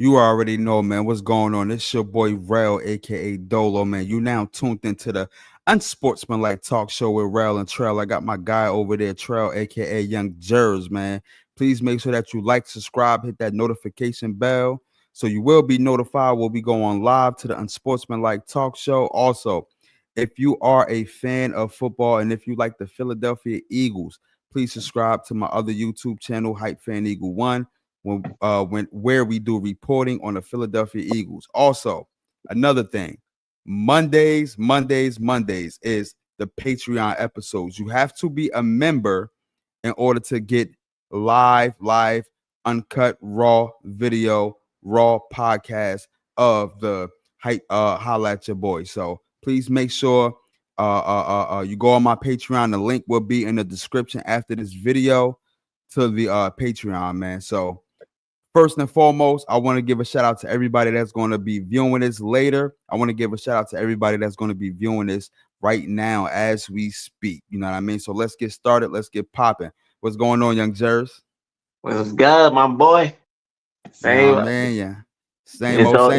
You already know, man, what's going on. It's your boy Rel, aka Dolo, man. You now tuned into the unsportsmanlike talk show with Rel and Trail. I got my guy over there, Trail, aka Young Jers, man. Please make sure that you like, subscribe, hit that notification bell, so you will be notified when we go on live to the unsportsmanlike talk show. Also, if you are a fan of football and if you like the Philadelphia Eagles, please subscribe to my other YouTube channel, Hype Fan Eagle One, when where we do reporting on the Philadelphia Eagles. Also, another thing, Mondays is the Patreon episodes. You have to be a member in order to get live, uncut, raw video, raw podcast of the hype. Holla at your boy. So please make sure you go on my Patreon. The link will be in the description after this video to the Patreon, man. So first and foremost, I want to give a shout out to everybody that's going to be viewing this later. I want to give a shout out to everybody that's going to be viewing this right now as we speak. You know what I mean? So let's get started. Let's get popping. What's going on, Young Jers? What's good, my boy? Same, man. Yeah. Same old,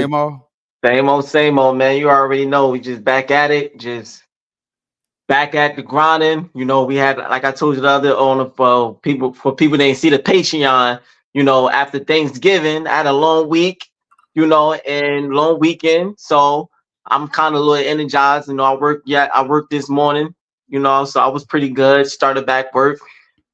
man. You already know. We just back at it. Just back at the grinding. You know, we had, like I told you the other on for people that didn't see the Patreon. You know, after Thanksgiving, I had a long week. You know, and long weekend. So I'm kind of a little energized. You know, I worked this morning. You know, so I was pretty good. Started back work.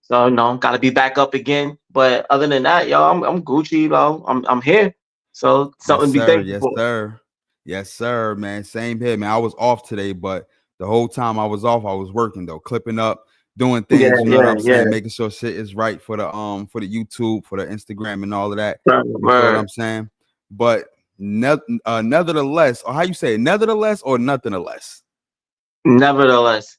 So got to be back up again. But other than that, I'm Gucci. I'm here. So something to be thankful for. Yes, sir, man. Same here, man. I was off today, but the whole time I was off, I was working though, clipping up, doing things. You know what I'm saying? Making sure shit is right for the YouTube, for the Instagram, and all of that. You know what I'm saying? But nevertheless, or how you say it? Nevertheless or nothingless? Nevertheless.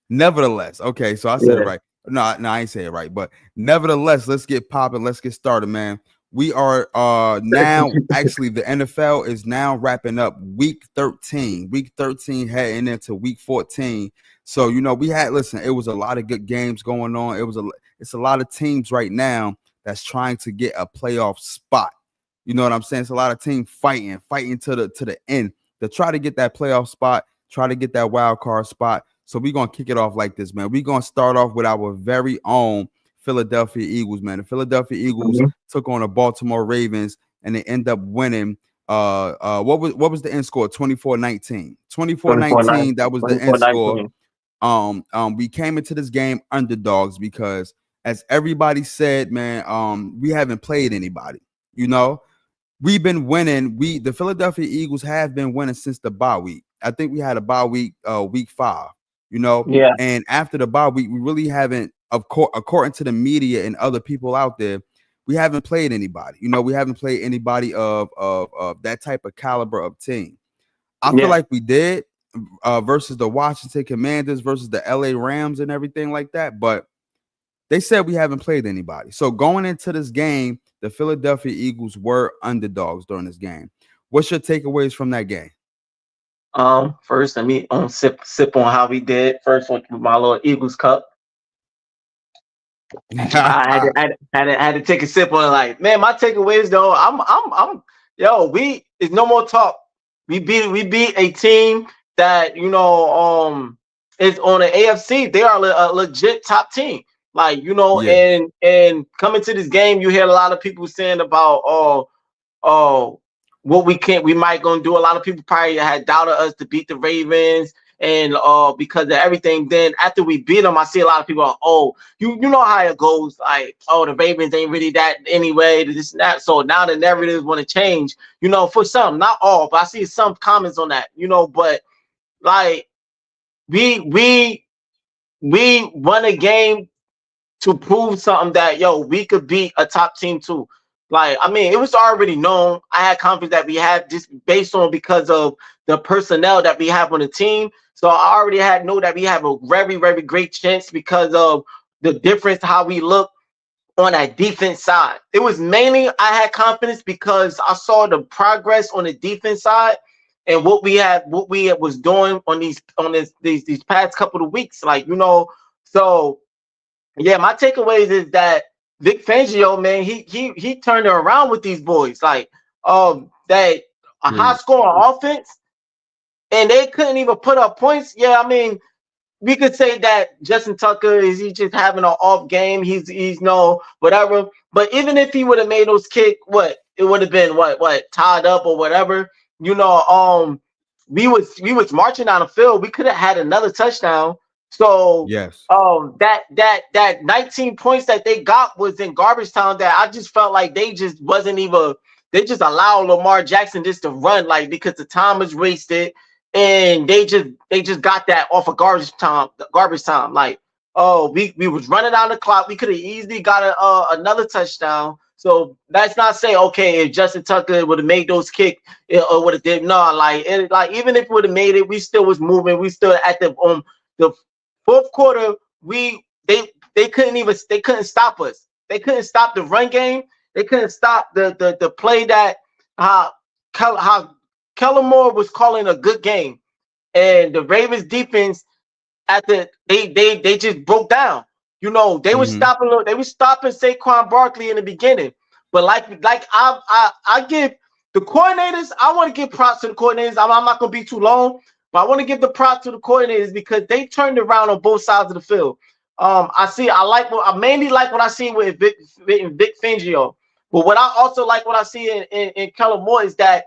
Okay, so I said it right. No, I ain't say it right. But nevertheless, let's get popping. Let's get started, man. We are now actually the NFL is now wrapping up week 13. Week 13 heading into week 14. So it was a lot of good games going on. It's a lot of teams right now that's trying to get a playoff spot. You know what I'm saying? It's a lot of teams fighting to the end to try to get that playoff spot, try to get that wild card spot. So we're going to kick it off like this, man. We're going to start off with our very own Philadelphia Eagles, man. The Philadelphia Eagles took on the Baltimore Ravens, and they end up winning. What was the end score? 24-19. 24-19, that was the end score. We came into this game underdogs because, as everybody said, man, we haven't played anybody. You know, we've been winning. The Philadelphia Eagles have been winning since the bye week. I think we had a bye week, week 5. You know, and after the bye week, we really haven't, according to the media and other people out there, we haven't played anybody. You know, we haven't played anybody of that type of caliber of team. I feel like we did versus the Washington Commanders, versus the LA Rams and everything like that. But they said we haven't played anybody. So going into this game, the Philadelphia Eagles were underdogs during this game. What's your takeaways from that game? First, let me sip on how we did. First, with my little Eagles cup. I had to take a sip on it. Like, man, my takeaways though. It's no more talk. We beat a team that is on the AFC. They are a legit top team. Like, and coming to this game, you hear a lot of people saying about what we might gonna do. A lot of people probably had doubted us to beat the Ravens, and because of everything. Then after we beat them, I see a lot of people you know how it goes, like, the Ravens ain't really that anyway, this and that. So now the narratives want to change, for some, not all, but I see some comments on that, but like we won a game to prove something that we could beat a top team too. Like, I mean, it was already known. I had confidence that we had just based on because of the personnel that we have on the team. So I already know that we have a very, very great chance because of the difference how we look on that defense side. It was mainly I had confidence because I saw the progress on the defense side and what we was doing on these past couple of weeks. Like, so yeah, my takeaways is that Vic Fangio, man, he turned it around with these boys. Like, that a high scoring offense, and they couldn't even put up points. Yeah, I mean, we could say that Justin Tucker is he just having an off game. He's no whatever. But even if he would have made those kick, what it would have been what tied up or whatever. You know, we was marching down the field. We could have had another touchdown. So Yes. that 19 points that they got was in garbage time. That I just felt like they just wasn't even. They just allowed Lamar Jackson just to run like because the time was wasted and they just got that off of garbage time. Like, oh, we was running out the clock. We could have easily got another touchdown. So let's not say okay if Justin Tucker would have made those kick or would have did no like even if we would have made it, we still was moving. We still at the fourth quarter. They couldn't stop us. They couldn't stop the run game. They couldn't stop the play that how Kellen Moore was calling a good game, and the Ravens defense at they just broke down. You know, they were stopping Saquon Barkley in the beginning, but like I give the coordinators. I want to give props to the coordinators. I'm not gonna be too long, but I want to give the props to the coordinators because they turned around on both sides of the field. I mainly like what I see with Vic Fangio, but what I also like what I see in Kellen Moore is that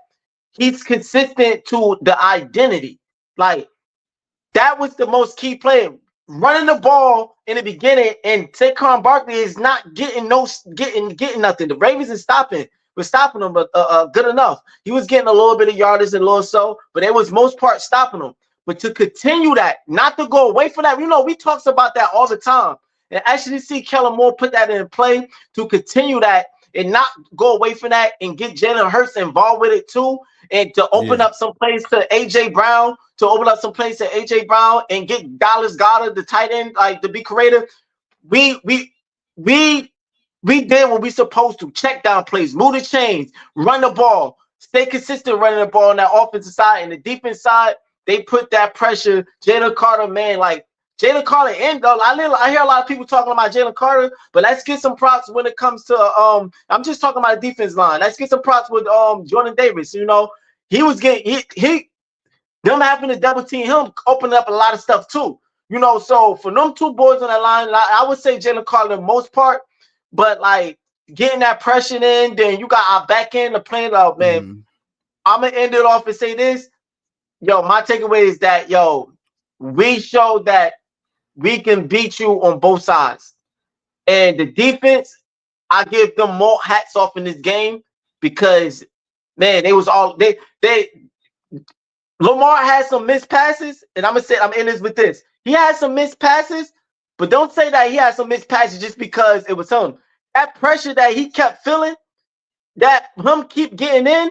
he's consistent to the identity. Like that was the most key play. Running the ball in the beginning, and Saquon Barkley is not getting nothing. The Ravens is stopping. We're stopping him, but good enough. He was getting a little bit of yardage and a little so, but it was most part stopping him. But to continue that, not to go away from that, you know, we talks about that all the time. And actually see Kellen Moore put that in play to continue that and not go away from that and get Jalen Hurts involved with it too, and to open up some plays to AJ Brown, and get Dallas Goedert, the tight end, like to be creative. We did what we supposed to. Check down plays, move the chains, run the ball, stay consistent running the ball on that offensive side. And the defense side, they put that pressure. Jalen Carter, man, like Jalen Carter and I hear a lot of people talking about Jalen Carter, but let's get some props when it comes to I'm just talking about the defense line. Let's get some props with Jordan Davis. You know, he was getting them having to double team him opened up a lot of stuff too. You know, so for them two boys on that line, I would say Jalen Carter the most part, but like getting that pressure in, then you got our back end of playing out, man. I'm gonna end it off and say this. Yo, my takeaway is that we showed that we can beat you on both sides. And the defense, I give them more hats off in this game because man, Lamar had some missed passes, and I'm in this with this. He had some missed passes, but don't say that he had some missed passes just because it was him. That pressure that he kept feeling, that him keep getting in,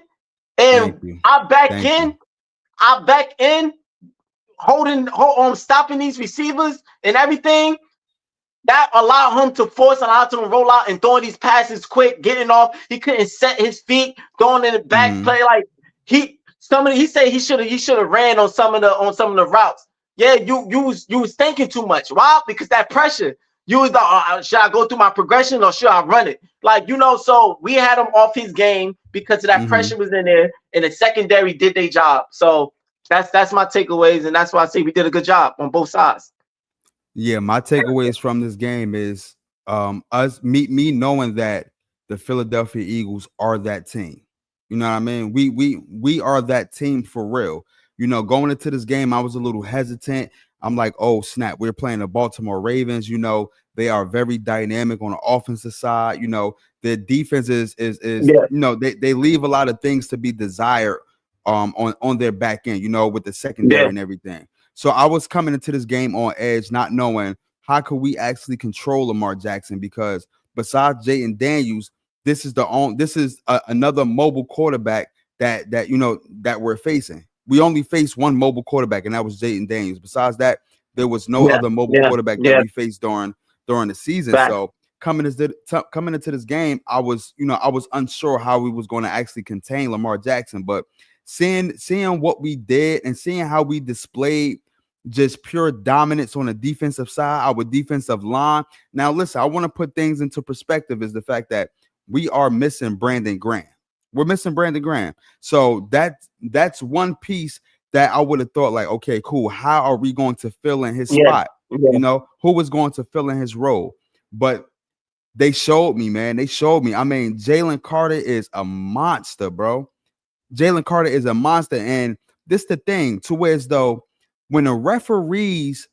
and I back in, stopping these receivers and everything. That allowed him to allow him to roll out and throwing these passes quick, getting off. He couldn't set his feet, throwing in the back play like he said he should have ran on some of the routes. Yeah, you was thinking too much. Why? Because that pressure. You was like, should I go through my progression or should I run it? Like, you know, so we had him off his game because of that pressure was in there, and the secondary did their job. So that's my takeaways, and that's why I say we did a good job on both sides. Yeah, my takeaways from this game is me knowing that the Philadelphia Eagles are that team. You know what I mean? We are that team for real. You know, going into this game, I was a little hesitant. I'm like, oh snap, we're playing the Baltimore Ravens. You know, they are very dynamic on the offensive side. You know, their defense is you know, they leave a lot of things to be desired on their back end, you know, with the secondary and everything. So I was coming into this game on edge, not knowing how could we actually control Lamar Jackson, because besides Jayden Daniels, this is another mobile quarterback that you know that we're facing. We only faced one mobile quarterback, and that was Jayden Daniels. Besides that, there was no other mobile quarterback that we faced during the season. Back. So coming into this game, I was unsure how we was going to actually contain Lamar Jackson, but seeing what we did and seeing how we displayed just pure dominance on the defensive side, our defensive line. Now, listen, I want to put things into perspective is the fact that we are missing Brandon Graham. We're missing Brandon Graham. So that's one piece that I would have thought like, okay, cool. How are we going to fill in his Yeah, spot? yeah, You know, who was going to fill in his role? But they showed me, man. They showed me. I mean, Jalen Carter is a monster, bro. Jalen Carter is a monster. And this the thing, to where as though when the referees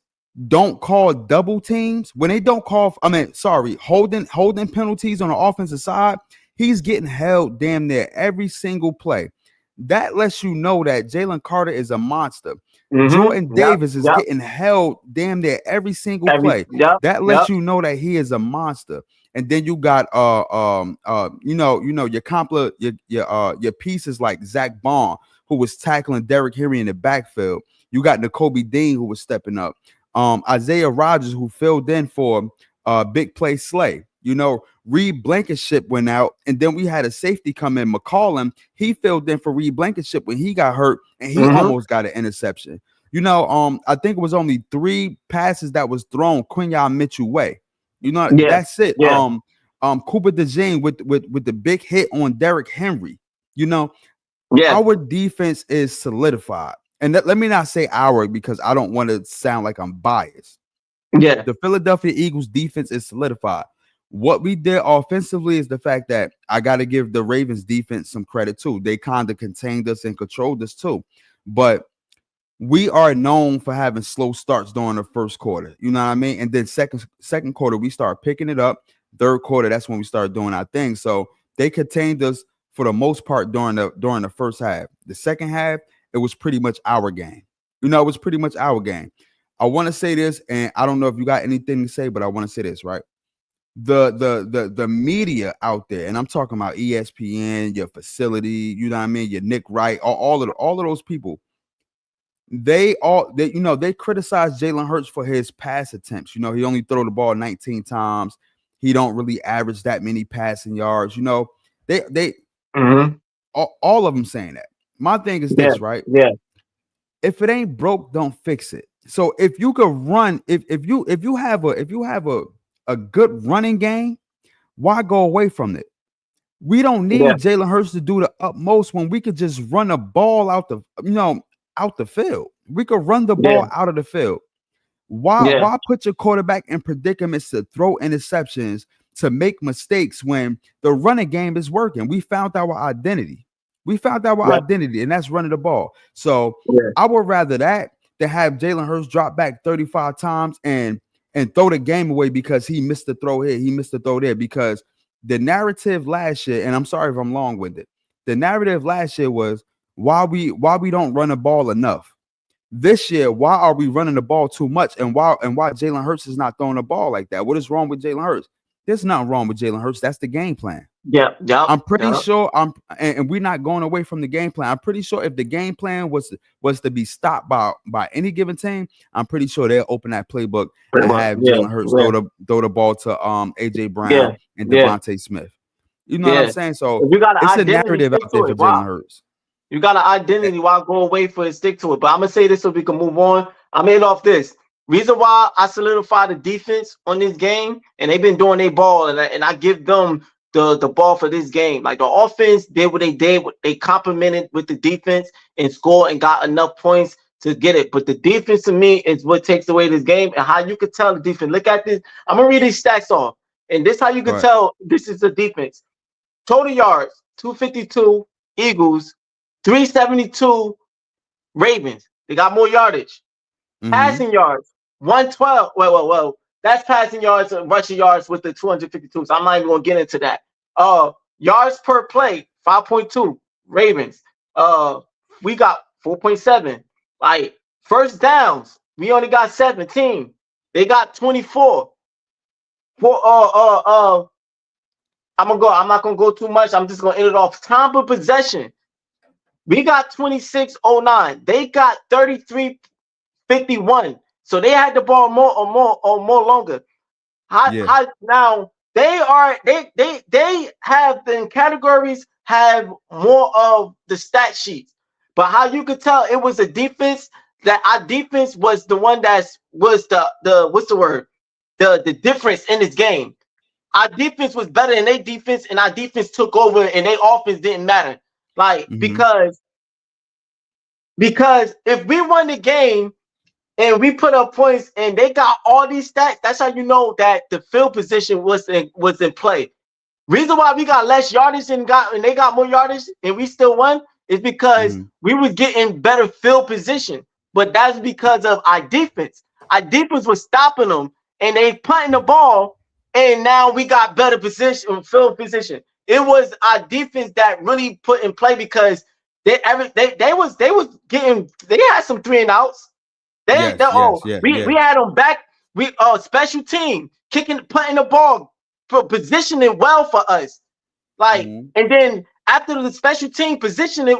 don't call double teams, when they don't call, holding penalties on the offensive side, he's getting held damn near every single play. That lets you know that Jalen Carter is a monster. Jordan yep, Davis is yep, getting held damn near every single play. yep, That yep. lets you know that he is a monster. And then you got your pieces like Zach Bond, who was tackling Derrick Henry in the backfield. You got N'Kobe Dean, who was stepping up. Isaiah Rodgers, who filled in for Big Play Slay. You know, Reed Blankenship went out, and then we had a safety come in, McCollum. He filled in for Reed Blankenship when he got hurt, and he almost got an interception. You know, I think it was only 3 passes that was thrown Quinyon Mitchell way. You know, Yeah, that's it. yeah, Cooper DeJean with the big hit on Derrick Henry. You know, yeah, our defense is solidified. And let me not say our, because I don't want to sound like I'm biased. yeah, The Philadelphia Eagles defense is solidified. What we did offensively is the fact that I got to give the Ravens defense some credit too. They kind of contained us and controlled us too. But we are known for having slow starts during the first quarter. You know what I mean? And then second quarter, we start picking it up. Third quarter, that's when we start doing our thing. So they contained us for the most part during the first half. The second half, it was pretty much our game. You know, it was pretty much our game. I want to say this, and I don't know if you got anything to say, but I want to say this, right? The media out there, and I'm talking about ESPN, your facility, you know what I mean, your Nick Wright, all of those people. They criticize Jalen Hurts for his pass attempts. You know, he only throw the ball 19 times. He don't really average that many passing yards. You know, they all of them saying that. My thing is yeah, this, right? yeah, If it ain't broke, don't fix it. So if you could run, if you have a good running game, why go away from it? We don't yeah, need Jalen Hurts to do the utmost when we could just run a ball out the field. We could run the yeah, ball out of the field. Why put your quarterback in predicaments to throw interceptions, to make mistakes when the running game is working? We found our identity. yeah, And that's running the ball. So yeah, I would rather that than have Jalen Hurts drop back 35 times and throw the game away because he missed the throw here, he missed the throw there. Because the narrative last year, and I'm sorry if I'm long with it, the narrative last year was why we don't run the ball enough. This year, why are we running the ball too much? And why Jalen Hurts is not throwing the ball like that? What is wrong with Jalen Hurts? There's nothing wrong with Jalen Hurts. That's the game plan. yeah, yeah, I'm pretty yeah, sure and we're not going away from the game plan. I'm pretty sure if the game plan was to be stopped by any given team, I'm pretty sure they'll open that playbook and have yeah, Jalen Hurts yeah, throw the ball to AJ yeah, Brown and yeah, Devontae Smith. You know what I'm yeah. saying? So If you got an it's a identity, narrative stick out there to for it. Wow. Jalen Hurts. You got an Eh, identity. Why go away for it? Stick to it. But I'm gonna say this so we can move on. I made off this. Reason why I solidify the defense on this game, and they've been doing their ball, and I give them the ball for this game. Like the offense did what they did. They complimented with the defense and scored and got enough points to get it. But the defense to me is what takes away this game, and how you could tell the defense. Look at this. I'm gonna read these stats off, and this how you could Right. tell this is the defense. Total yards 252 Eagles, 372 Ravens. They got more yardage. Mm-hmm. Passing yards 112. Well. That's passing yards and rushing yards with the 252. So I'm not even gonna get into that. Yards per play 5.2 Ravens. We got 4.7. Like first downs, we only got 17. They got 24. For I'm not gonna go too much. I'm just gonna end it off. Time of possession. We got 2609. They got 3351. So they had the ball more longer. Yeah. How now they have the categories have more of the stat sheets. But how you could tell it was a defense that our defense was the one that was the what's the word? The difference in this game. our defense was better than their defense, and our defense took over, and their offense didn't matter. Like because if we won the game and we put up points and they got all these stats, that's how you know that the field position was in play. Reason why we got less yardage and they got more yardage and we still won is because we was getting better field position. But that's because of our defense. Our defense was stopping them and they punting the ball, and now we got better position, field position. It was our defense that really put in play because they was getting, they had some 3-and-outs. We had them back. We special team kicking, putting the ball for positioning well for us. Like, and then after the special team positioning,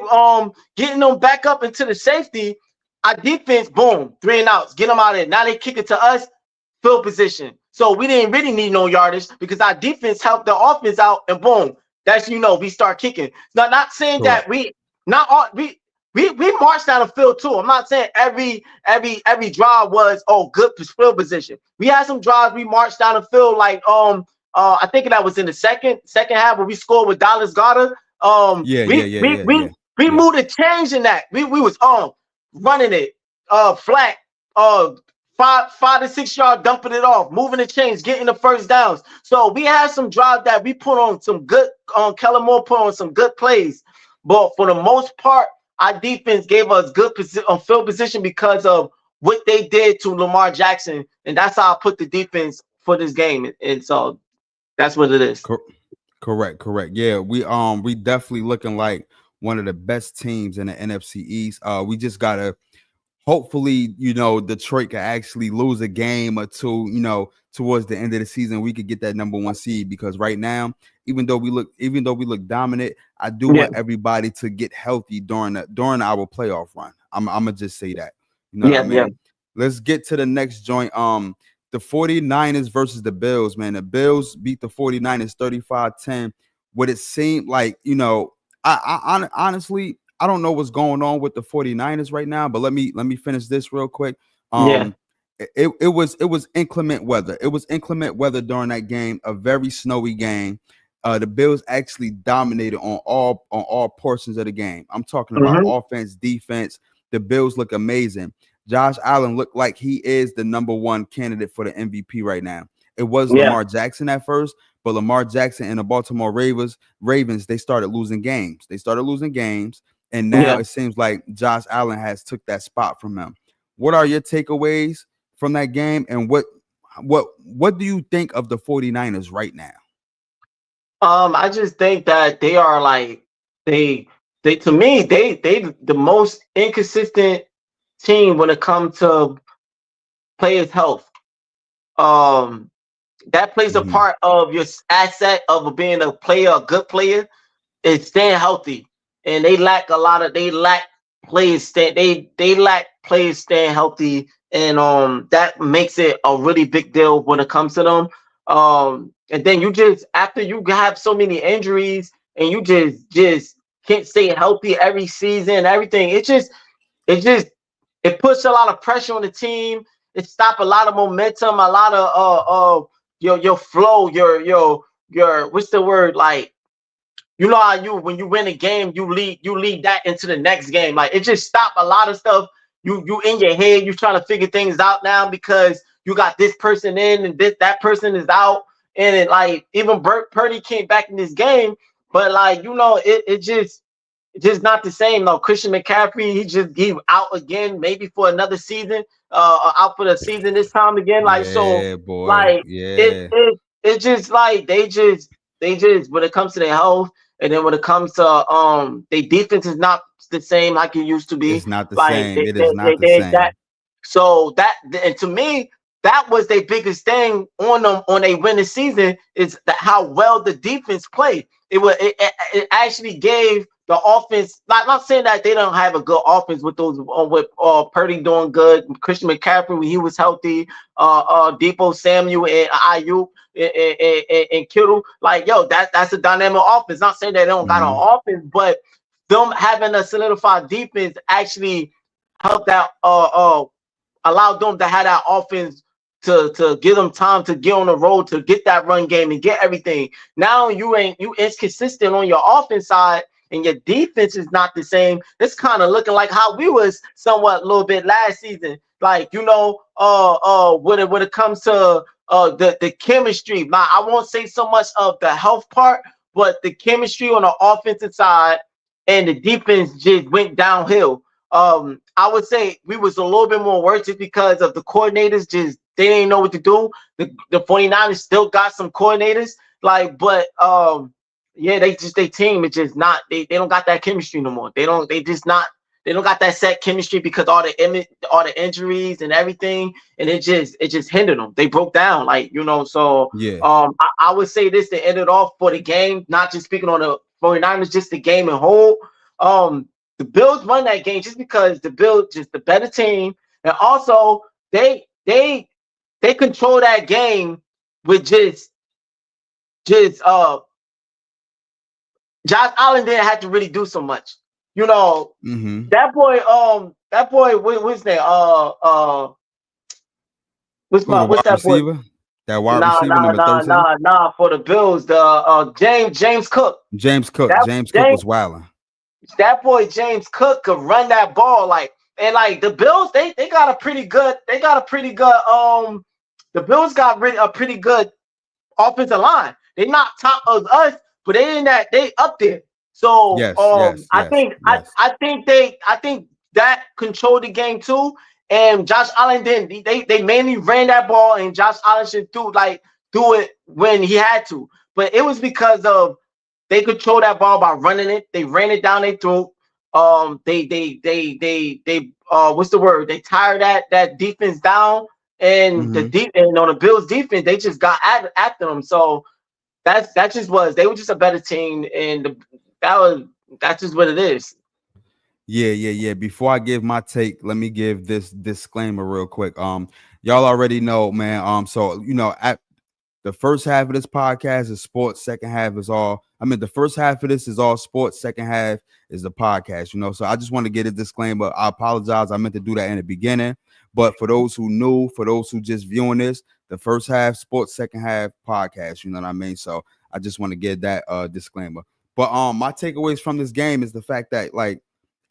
getting them back up into the safety, our defense, boom, 3-and-outs, get them out of there. Now they kick it to us, field position. So we didn't really need no yardage because our defense helped the offense out, and boom, that's we start kicking. Now, not saying that we marched down the field too. I'm not saying every drive was good field position. We had some drives we marched down the field like I think that was in the second half where we scored with Dallas Goddard. We moved a change in that. We was running it flat 5 to 6 yard, dumping it off, moving the chains, getting the first downs. So we had some drives that we put on some good. Kellen Moore put on some good plays, but for the most part, our defense gave us good field position because of what they did to Lamar Jackson, and that's how I put the defense for this game. And so that's what it is. Correct. Yeah, we definitely looking like one of the best teams in the NFC East. We just gotta hopefully, Detroit can actually lose a game or two, towards the end of the season. We could get that number 1 seed, because right now, even though we look dominant, I do want everybody to get healthy during our playoff run. I'm gonna just say that. You know what I mean? Yeah. Let's get to the next joint. The 49ers versus the Bills, man. The Bills beat the 49ers 35-10. What it seemed like, I honestly, I don't know what's going on with the 49ers right now, but let me finish this real quick. It was inclement weather. It was inclement weather during that game, a very snowy game. The Bills actually dominated on all portions of the game. I'm talking about offense, defense. The Bills look amazing. Josh Allen looked like he is the number 1 candidate for the MVP right now. It was Lamar Jackson at first, but Lamar Jackson and the Baltimore Ravens, they started losing games. And now it seems like Josh Allen has took that spot from him. What are your takeaways from that game, and what do you think of the 49ers right now? I just think that they are like they to me they the most inconsistent team when it comes to players' health. That plays a part of your asset of being a good player, is staying healthy. And they lack players staying healthy, and that makes it a really big deal when it comes to them. And then after you have so many injuries and you just can't stay healthy every season, everything, it puts a lot of pressure on the team. It stops a lot of momentum, a lot of your flow, your what's the word, like, how when you win a game, you lead that into the next game. Like, it just stopped a lot of stuff. You in your head, you trying to figure things out now because you got this person in and that person is out. And it, like, even Purdy came back in this game, but like, it's just not the same. No, Christian McCaffrey, he out again, maybe for another season, out for the season this time again. Like, it's just like they just when it comes to their health, and then when it comes to their defense is not the same like it used to be. It's not the same. It is not the same. So and to me, that was their biggest thing on them on a winning season, is that how well the defense played. It actually gave the offense. I'm not saying that they don't have a good offense with Purdy doing good, Christian McCaffrey when he was healthy, Debo Samuel and Ayuk and Kittle. Like, that's a dynamic offense. Not saying that they don't got an offense, but them having a solidified defense actually helped out, allowed them to have that offense to give them time to get on the road, to get that run game and get everything. Now you inconsistent on your offense side, and your defense is not the same. It's kind of looking like how we was somewhat a little bit last season. Like, when it comes to the chemistry. Now, I won't say so much of the health part, but the chemistry on the offensive side and the defense just went downhill. I would say we was a little bit more worse just because of the coordinators. Just they didn't know what to do. The 49ers still got some coordinators, but yeah, they team is just not, they don't got that chemistry no more. They don't got that set chemistry because all the injuries and everything, and it just hindered them. They broke down, so Yeah. I would say this to end it off for the game, not just speaking on the 49ers, just the game in whole. The Bills won that game just because the Bills just the better team, and also they control that game with just Josh Allen didn't have to really do so much. That boy, what's his name? What's that receiver? boy? That wide receiver number 13? For the Bills, the James Cook. James Cook was wilding. That boy James Cook could run that ball and the Bills, they got a pretty good the Bills got a pretty good offensive line. They not top of us, but they up there. So I think that controlled the game too. And Josh Allen didn't. They mainly ran that ball, and Josh Allen should do it when he had to. But it was because of they controlled that ball by running it. They ran it down their throat. They what's the word? They tired that defense down, and and on the Bills defense, they just got after them. So that just was, they were just a better team, and that's just what it is. Yeah. Before I give my take, let me give this disclaimer real quick. Y'all already know, man. So at the first half of this podcast is sports. Second half is the first half of this is all sports. Second half is the podcast. So I just want to get a disclaimer. I apologize. I meant to do that in the beginning, but for those who knew, for those who just viewing this, the first half sports, second half podcast. You know what I mean? So I just want to get that disclaimer. But my takeaways from this game is the fact that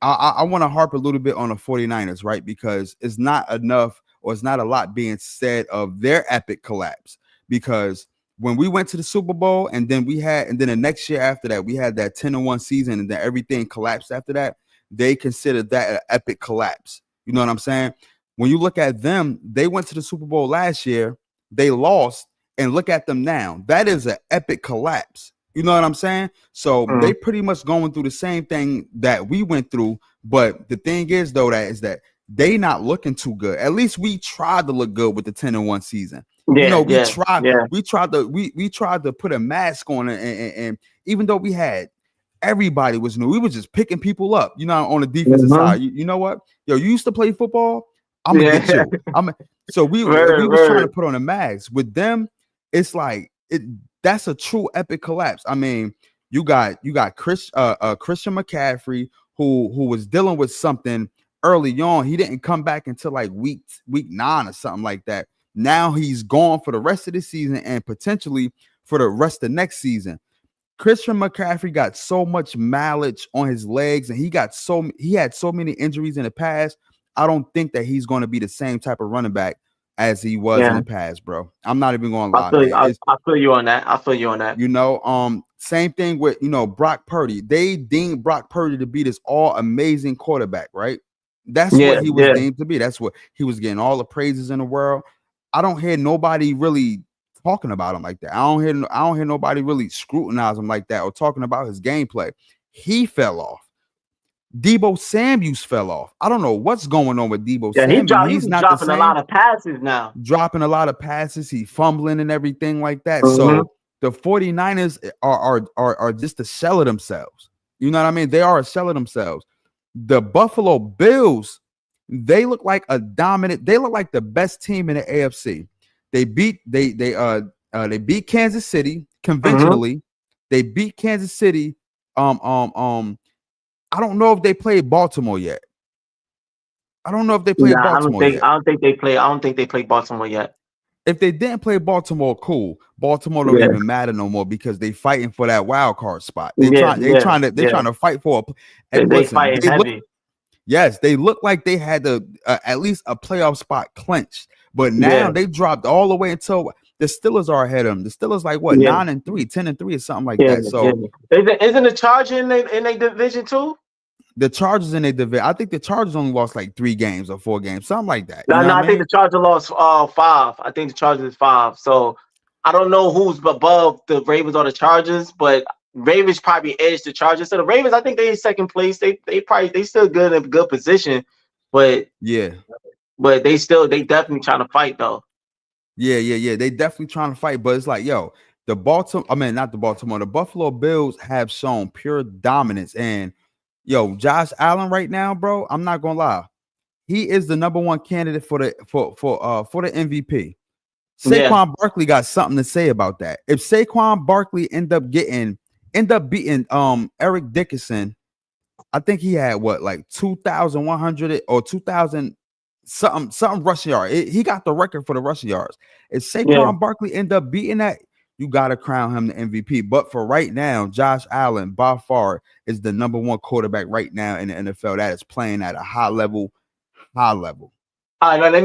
I want to harp a little bit on the 49ers, right? Because it's not enough, or it's not a lot being said of their epic collapse. Because when we went to the Super Bowl, and then the next year after that, we had that 10-1 season, and then everything collapsed after that. They considered that an epic collapse. You know what I'm saying? When you look at them, they went to the Super Bowl last year, they lost, and look at them now. That is an epic collapse. You know what I'm saying? So they pretty much going through the same thing that we went through. But the thing is, though, that they not looking too good. At least we tried to look good with the 10-1 season. Yeah, we tried to put a mask on it, and even though we had everybody was new, we were just picking people up, on the defensive side. You know what? Yo, you used to play football. I'm gonna get you. So we was trying to put on a mask. With them, it's like that's a true epic collapse. I mean, you got Christian McCaffrey who was dealing with something early on. He didn't come back until like week 9 or something like that. Now he's gone for the rest of the season and potentially for the rest of next season. Christian McCaffrey got so much mileage on his legs, and he had so many injuries in the past. I don't think that he's going to be the same type of running back as he was in the past, bro. I'm not even going to lie. I feel you on that. Same thing with, Brock Purdy. They deemed Brock Purdy to be this all amazing quarterback, right? That's what he was deemed to be. That's what he was getting all the praises in the world. I don't hear nobody really talking about him like that. I don't hear nobody really scrutinize him like that or talking about his gameplay. He fell off. Deebo Samuels fell off. I don't know what's going on with Deebo Samuels. He's not dropping a lot of passes now. Dropping a lot of passes. He's fumbling and everything like that. So the 49ers are just a shell of themselves. You know what I mean? They are a shell of themselves. The Buffalo Bills, they look like they look like the best team in the AFC. They beat Kansas City conventionally. They beat Kansas City. I don't know if they played Baltimore yet. I don't know if they played Baltimore yet. I don't think they played Baltimore yet. if they didn't play Baltimore, cool. Baltimore don't even matter no more because they fighting for that wild card spot. They trying to fight for and they listen, fighting heavy. Yes, they look like they had at least a playoff spot clinched, but now they dropped all the way until the Steelers are ahead of them. The Steelers like what 9-3, 10-3, or something like that. So isn't the Chargers in their division too? The Chargers in their division, I think the Chargers only lost like 3 games or 4 games, something like that. No, I think the Chargers lost 5. I think the Chargers is 5. So I don't know who's above the Ravens or the Chargers, but Ravens probably edged the Chargers. So the Ravens, I think they in second place. They still good in a good position, but but they definitely trying to fight though. Yeah. They definitely trying to fight, but it's like, yo, the Buffalo Bills have shown pure dominance, and yo, Josh Allen right now, bro, I'm not gonna lie, he is the number 1 candidate for the MVP. Saquon Barkley got something to say about that. If Saquon Barkley end up beating Eric Dickerson, I think he had what, like 2,100 or 2,000 something rushing yard. He got the record for the rushing yards. If Saquon Barkley end up beating that, you got to crown him the MVP. But for right now, Josh Allen by far is the number 1 quarterback right now in the NFL that is playing at a high level. All right, no, they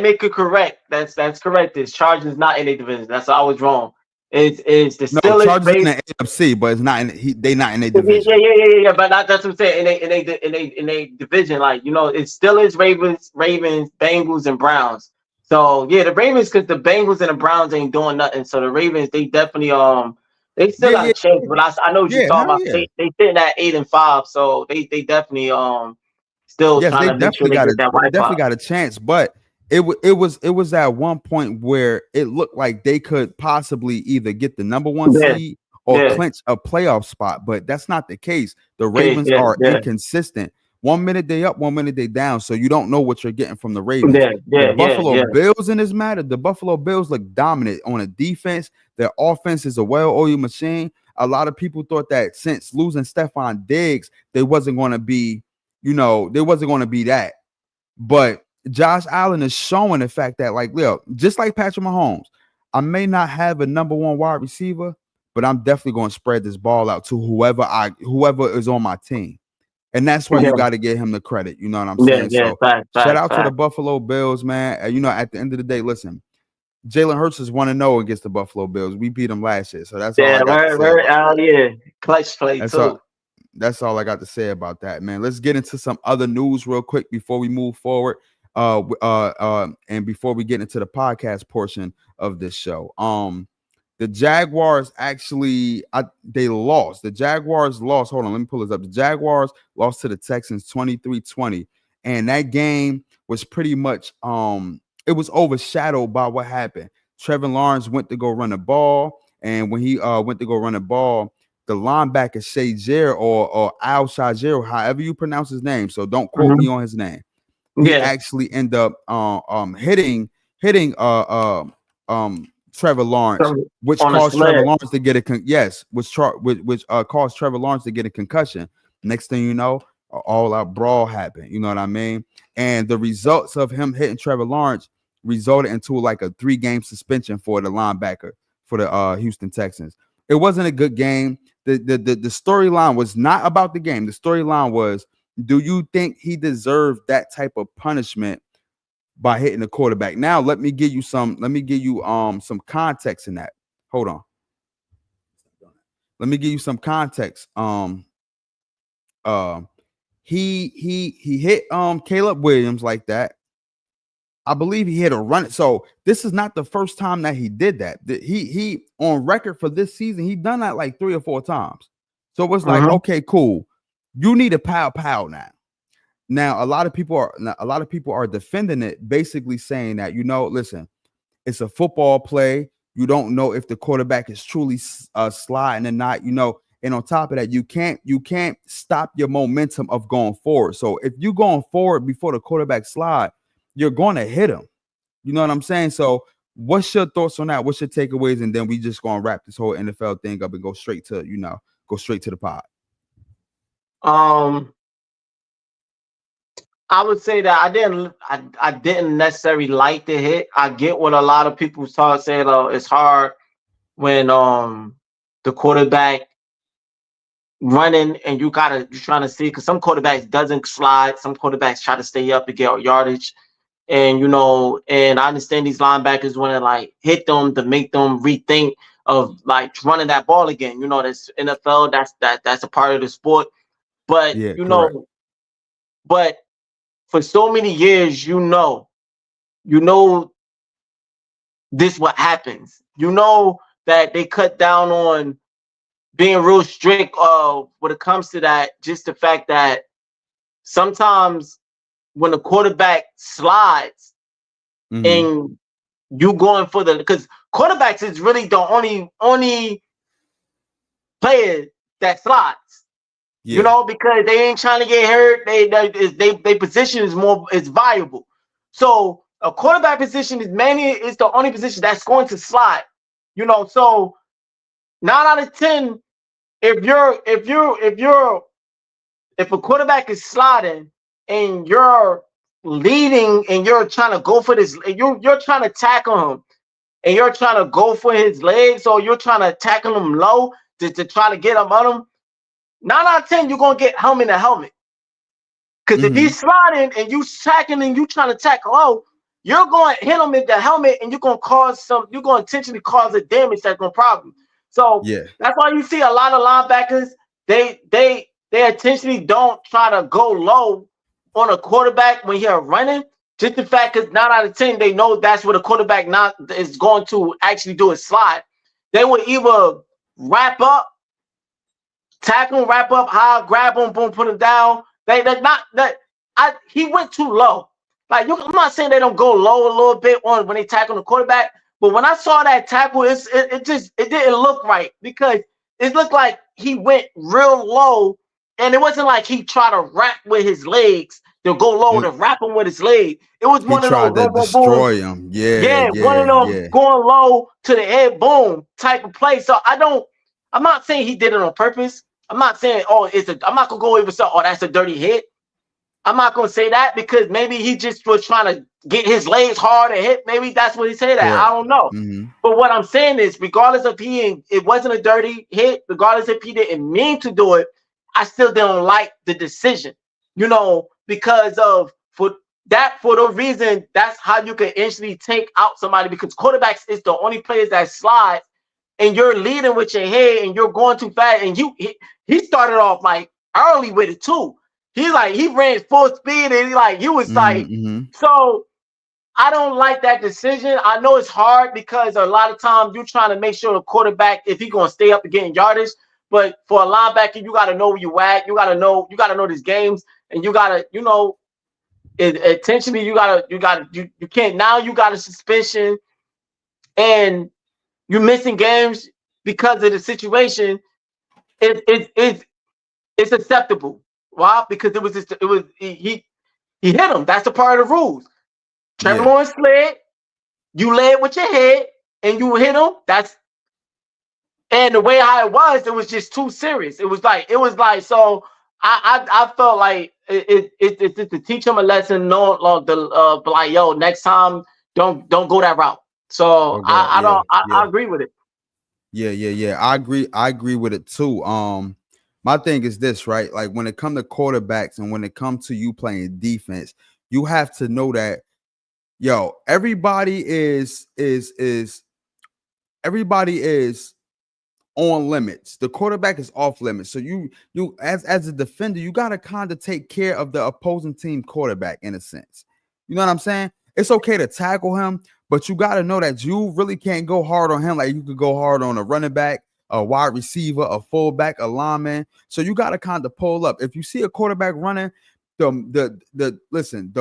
make it correct. That's correct. This Chargers not in a division. That's I was wrong. It's the Steelers. Chargers in the AFC, but it's not in. They not in a division. Yeah. But that's what I'm saying. In a division, like it's Steelers, Ravens, Bengals, and Browns. So yeah, the Ravens, because the Bengals and the Browns ain't doing nothing. So the Ravens, they definitely they still got a chance. But I know what you're talking about. They sitting at 8-5, so they definitely still trying to make sure they get that They definitely got a chance, but it was at one point where it looked like they could possibly either get the number 1 seed or clinch a playoff spot, but that's not the case. The Ravens are inconsistent. 1 minute they up, 1 minute they down, so you don't know what you're getting from the Ravens. The Buffalo Bills in this matter, the Buffalo Bills look dominant on a defense. Their offense is a well-oiled machine. A lot of people thought that since losing Stephon Diggs, they wasn't going to be that. But Josh Allen is showing the fact that, like, look, just like Patrick Mahomes, I may not have a number 1 wide receiver, but I'm definitely going to spread this ball out to whoever is on my team. And that's why you got to give him the credit. You know what I'm saying? Shout out to the Buffalo Bills, man. At the end of the day, listen, Jalen Hurts is 1-0 against the Buffalo Bills. We beat them last year. So that's all I got to say. Clutch play too. That's all I got to say about that, man. Let's get into some other news real quick before we move forward. And before we get into the podcast portion of this show. The Jaguars actually they lost. The Jaguars lost. Hold on, let me pull this up. The Jaguars lost to the Texans 23-20. And that game was pretty much it was overshadowed by what happened. Trevor Lawrence went to go run the ball, and when he went to go run the ball, the linebacker Shazier or Al Shazier, however you pronounce his name, so don't quote me on his name. He actually ended up hitting Trevor Lawrence, which caused Trevor Lawrence to get caused Trevor Lawrence to get a concussion. Next thing you know, an all-out brawl happened. You know what I mean? And the results of him hitting Trevor Lawrence resulted into like a 3-game suspension for the linebacker for the Houston Texans. It wasn't a good game. The storyline was not about the game. The storyline was, do you think he deserved that type of punishment by hitting the quarterback? Now, let me give you some context in that. Hold on. Let me give you some context. He hit Caleb Williams like that. I believe he hit a run. So this is not the first time that he did that. He on record for this season, he done that like 3 or 4 times. So it was like, okay, cool. You need a pow now. Now, a lot of people are defending it, basically saying that, listen, it's a football play. You don't know if the quarterback is truly sliding or not, and on top of that, you can't stop your momentum of going forward. So if you're going forward before the quarterback slide, you're going to hit him. You know what I'm saying? So what's your thoughts on that? What's your takeaways? And then we just going to wrap this whole NFL thing up and go straight to the pod. I would say that I didn't necessarily like the hit. I get what a lot of people start saying. It's hard when the quarterback running and you're trying to see, because some quarterbacks doesn't slide, some quarterbacks try to stay up and get yardage. And and I understand these linebackers want to like hit them to make them rethink of like running that ball again. That's NFL, that's a part of the sport. But Yeah, correct. but for so many years, you know this what happens. You know that they cut down on being real strict when it comes to that. Just the fact that sometimes when the quarterback slides and you going for because quarterbacks is really the only player that slides. Because they ain't trying to get hurt. They position is viable. So a quarterback position is the only position that's going to slide. So 9 out of 10, if a quarterback is sliding and you're leading and you're trying to go for this, you're trying to tackle him and you're trying to go for his legs, or you're trying to tackle him low to try to get him on him, 9 out of 10, you're gonna get helmet to helmet. Because if he's sliding and you sacking and you trying to tackle low, you're going to hit him in the helmet and you're going to intentionally cause a damage that's going to problem. So that's why you see a lot of linebackers, they intentionally don't try to go low on a quarterback when you're running. Just the fact because 9 out of 10, they know that's what a quarterback not is going to actually do is slide. They will either wrap up, tackle, wrap up high, grab him, boom, put him down. He went too low. I'm not saying they don't go low a little bit when they tackle the quarterback, but when I saw that tackle, it didn't look right, because it looked like he went real low, and it wasn't like he tried to wrap with his legs to go low to wrap him with his leg. It was one of those boom, to destroy him. one of them going low to the head, boom type of play. So I'm not saying he did it on purpose. I'm not saying, I'm not gonna go over say, that's a dirty hit. I'm not gonna say that, because maybe he just was trying to get his legs hard and hit. Maybe that's what he said that. I don't know. But what I'm saying is, regardless of it wasn't a dirty hit, regardless if he didn't mean to do it, I still don't like the decision. Because for the reason, that's how you can instantly take out somebody, because quarterbacks is the only players that slide, and you're leading with your head and you're going too fast, and he started off like early with it too. He ran full speed, and he was so I don't like that decision. I know it's hard because a lot of times you're trying to make sure the quarterback, if he's gonna stay up and getting yardage, but for a linebacker, you gotta know where you at. You gotta know these games, and you gotta, intentionally you can't, now you got a suspension and you're missing games because of the situation. It's acceptable. Why? Because he hit him. That's the part of the rules. Trevor Lawrence slid. You led with your head and you hit him. And the way how it was just too serious. It was like so. I felt like it's to teach him a lesson. No, like, yo, next time don't go that route. So I agree with it. Yeah. I agree with it too. My thing is this, right? Like, when it comes to quarterbacks and when it comes to you playing defense, you have to know that, everybody is on limits. The quarterback is off limits. So you as a defender, you got to kind of take care of the opposing team quarterback in a sense. You know what I'm saying? It's okay to tackle him, but you got to know that you really can't go hard on him like you could go hard on a running back, a wide receiver, a fullback, a lineman. So you got to kind of pull up. If you see a quarterback running, the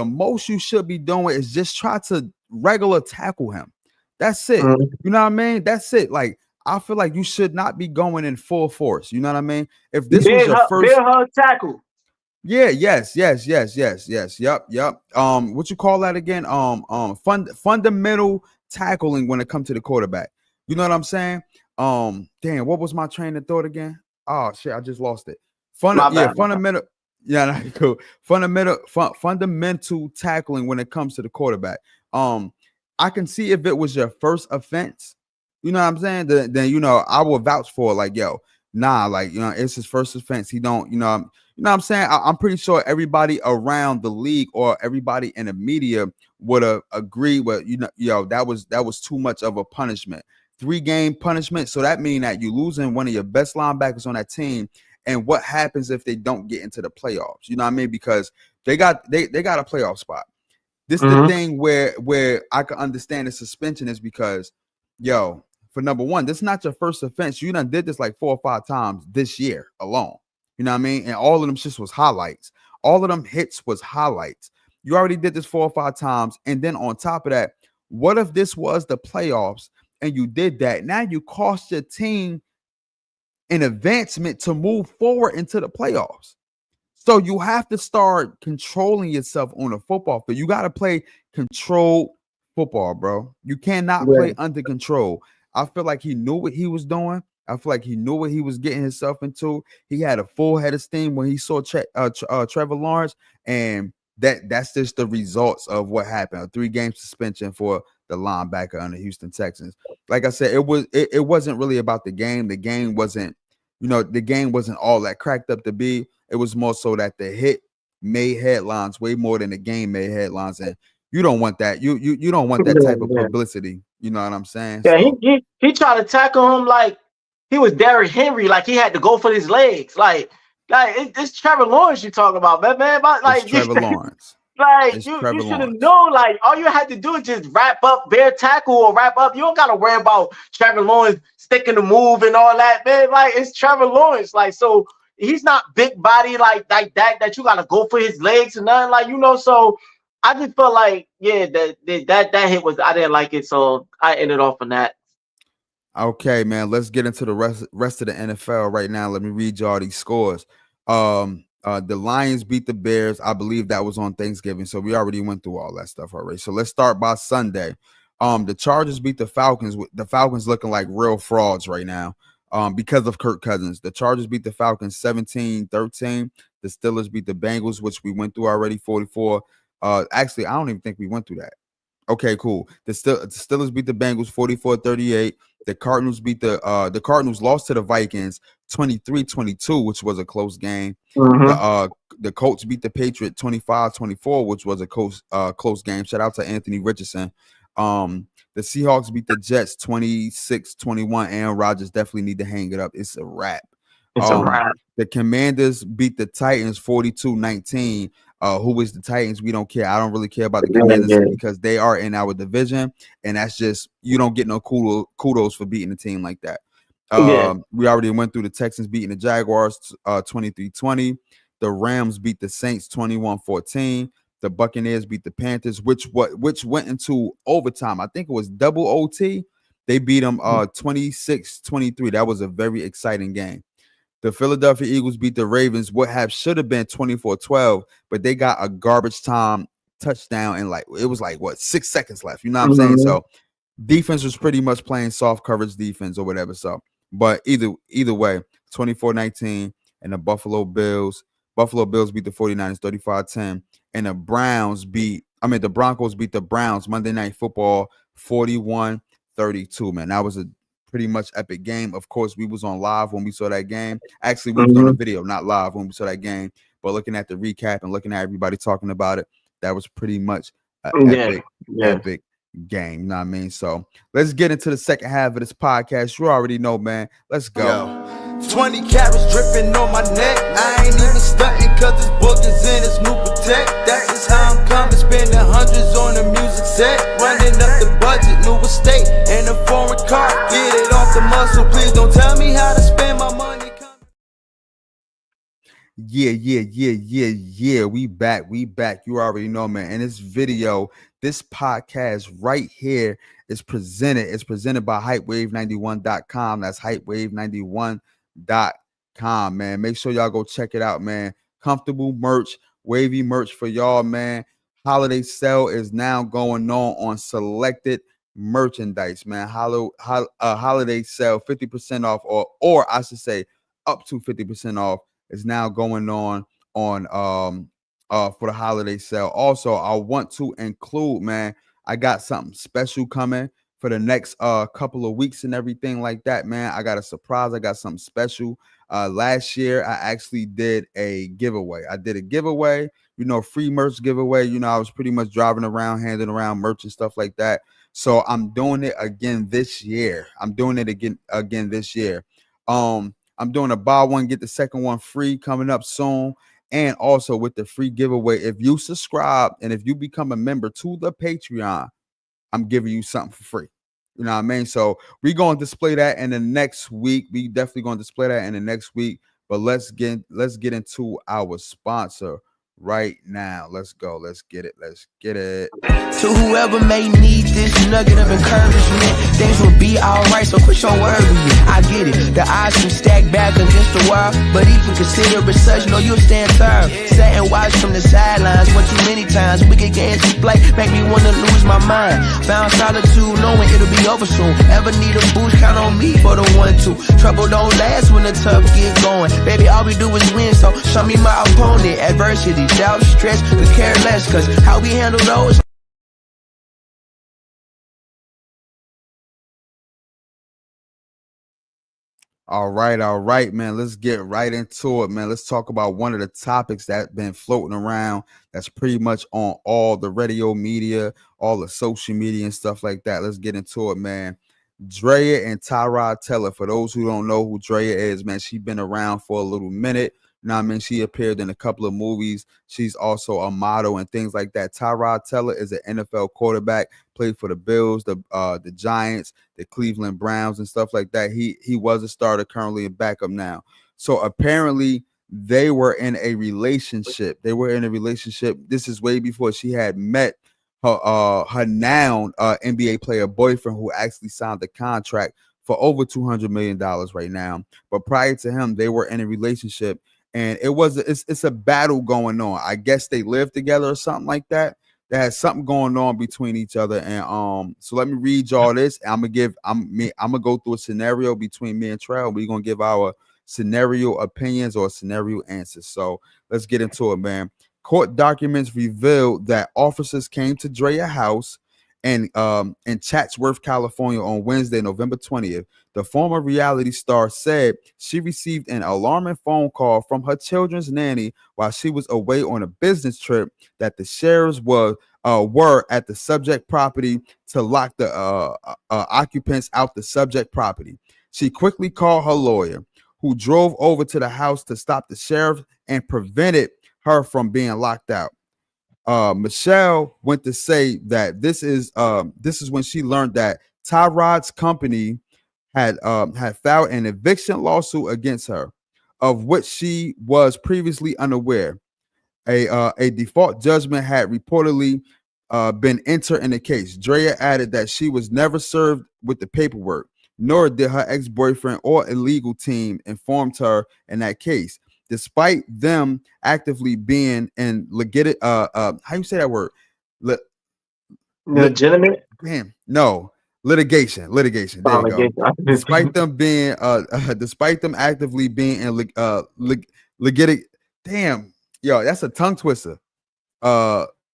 most you should be doing is just try to regular tackle him. That's it. You know what I mean? That's it. Like, I feel like you should not be going in full force. You know what I mean? If this was your first hug tackle. Yeah, yes. Yep. What you call that again? Fundamental tackling when it comes to the quarterback. You know what I'm saying? Damn, what was my train of thought again? Oh shit, I just lost it. Fundamental. Yeah, no, cool. Fundamental tackling when it comes to the quarterback. I can see if it was your first offense, you know what I'm saying? Then I will vouch for it, like, yo, nah, like, it's his first offense. He don't, what I'm saying? I'm pretty sure everybody around the league or everybody in the media would have agreed with, that was too much of a punishment. 3-game punishment. So that means that you losing one of your best linebackers on that team. And what happens if they don't get into the playoffs? You know what I mean? Because they got a playoff spot. This the thing where I can understand the suspension is because, for number one, this is not your first offense. You done did this like 4 or 5 times this year alone. You know what I mean? And all of them shits was highlights. All of them hits was highlights. You already did this 4 or 5 times. And then on top of that, what if this was the playoffs and you did that? Now you cost your team an advancement to move forward into the playoffs. So you have to start controlling yourself on a football field. You got to play controlled football, bro. You cannot play under control. I feel like he knew what he was doing. I feel like he knew what he was getting himself into. He had a full head of steam when he saw Trevor Lawrence, and that's just the results of what happened. A 3-game suspension for the linebacker on the Houston Texans. Like I said, it wasn't really about the game. The game wasn't, the game wasn't all that cracked up to be. It was more so that the hit made headlines way more than the game made headlines, and you don't want that. You don't want that type of publicity. You know what I'm saying? Yeah, so. he tried to tackle him like he was Derrick Henry, like he had to go for his legs. Like it's Trevor Lawrence you talking about, man. Like it's Trevor Lawrence. Like you should have known. Like all you had to do is just wrap up bare tackle or wrap up. You don't gotta worry about Trevor Lawrence sticking the move and all that, man. Like it's Trevor Lawrence. Like so he's not big body like that you gotta go for his legs and nothing. Like so I just felt like that hit was I didn't like it, so I ended off on that. Okay, man. Let's get into the rest of the NFL right now. Let me read y'all these scores. The Lions beat the Bears. I believe that was on Thanksgiving, so we already went through all that stuff already. So let's start by Sunday. The Chargers beat the Falcons. The Falcons looking like real frauds right now. Because of Kirk Cousins. The Chargers beat the Falcons 17-13. The Steelers beat the Bengals, which we went through already, 44. Actually, I don't even think we went through that. Okay, cool. The Steelers beat the Bengals 44-38. The Cardinals the Cardinals lost to the Vikings 23-22, which was a close game. The Colts beat the Patriots 25-24, which was a close game. Shout out to Anthony Richardson. The Seahawks beat the Jets 26-21. Aaron Rodgers definitely need to hang it up. It's a wrap. It's a wrap. The Commanders beat the Titans 42-19. Who is the Titans? We don't care. I don't really care about the Commanders because they are in our division, and that's just you don't get no kudos for beating a team like that. We already went through the Texans beating the Jaguars 23-20. The Rams beat the Saints 21-14. The Buccaneers beat the Panthers, which went into overtime. I think it was double OT. They beat them 26-23. That was a very exciting game. The Philadelphia Eagles beat the Ravens. What should have been 24-12, but they got a garbage time touchdown and it was 6 seconds left. You know what I'm saying? So defense was pretty much playing soft coverage defense or whatever. So, but either way, 24-19, and the Buffalo Bills beat the 49ers 35-10, and the Broncos beat the Browns Monday Night Football 41-32. Man, that was a pretty much epic game. Of course, we was on live when we saw that game. Actually, we was on a video, not live when we saw that game. But looking at the recap and looking at everybody talking about it, that was pretty much an epic game. You know what I mean? So let's get into the second half of this podcast. You already know, man. Let's go. Yo. 20 carats dripping on my neck. I ain't even stunting cause this book is in its new protect. That's just how I'm coming, spending hundreds on the music set. Running up the budget, new estate, and a foreign car. Get it off the muscle, please don't tell me how to spend my money. Yeah. We back. You already know, man. And this video, this podcast right here is presented. It's presented by hypewave91.com. That's hypewave91.com, man. Make sure y'all go check it out, man. Comfortable merch, wavy merch for y'all, man. Holiday sale is now going on selected merchandise, man. Holiday sale, 50% off, or I should say up to 50% off is now going on for the holiday sale. Also, I want to include, man, I got something special coming for the next couple of weeks and everything like that, man. I got a surprise. I got something special. Last year I actually did a giveaway. I did a giveaway, free merch giveaway. I was pretty much driving around, handing around merch and stuff like that. So I'm doing it again this year. I'm doing it again this year. I'm doing a buy one, get the second one free coming up soon. And also with the free giveaway, if you subscribe and if you become a member to the Patreon, I'm giving you something for free. You know what I mean? So we're going to display that in the next week. We definitely going to display that in the next week. But let's get into our sponsor right now. Let's go. Let's get it. To whoever may need this nugget of encouragement, things will be alright, so quit your worrying. I get it, the odds can stack back against the wall, but if you consider it such, no, you'll stand firm. Sat and watch from the sidelines one too many times. Wicked games to play make me wanna lose my mind. Found solitude knowing it'll be over soon. Ever need a boost, count on me for the 1-2. Trouble don't last when the tough get going. Baby, all we do is win, so show me my opponent. Adversity, doubt, stress, we care less, cause how we handle those. All right, man. Let's get right into it, man. Let's talk about one of the topics that's been floating around. That's pretty much on all the radio media, all the social media and stuff like that. Let's get into it, man. Drea and Tyron Teller. For those who don't know who Drea is, man, she's been around for a little minute. You know what I mean? She appeared in a couple of movies. She's also a model and things like that. Tyron Teller is an NFL quarterback, played for the Bills, the Giants, the Cleveland Browns, and stuff like that. He was a starter, currently a backup now. So apparently they were in a relationship. This is way before she had met her now NBA player boyfriend, who actually signed the contract for over $200 million right now. But prior to him, they were in a relationship. And it's a battle going on. I guess they live together or something like that. They had something going on between each other. And so let me read y'all this. I'm gonna go through a scenario between me and Trell. We're gonna give our scenario opinions or scenario answers. So let's get into it, man. Court documents revealed that officers came to Drea house in Chatsworth, California on Wednesday, November 20th. The former reality star said she received an alarming phone call from her children's nanny while she was away on a business trip that the sheriffs were at the subject property to lock the occupants out the subject property. She quickly called her lawyer, who drove over to the house to stop the sheriff and prevented her from being locked out. Michelle went to say that this is when she learned that Tyrod's company had filed an eviction lawsuit against her, of which she was previously unaware. A default judgment had reportedly been entered in the case. Drea added that she was never served with the paperwork, nor did her ex-boyfriend or a legal team inform her in that case, despite them actively being in legitimate how you say that word? Legitimate? No. Litigation. There you go. Despite them actively being in litigate. Damn, yo, that's a tongue twister.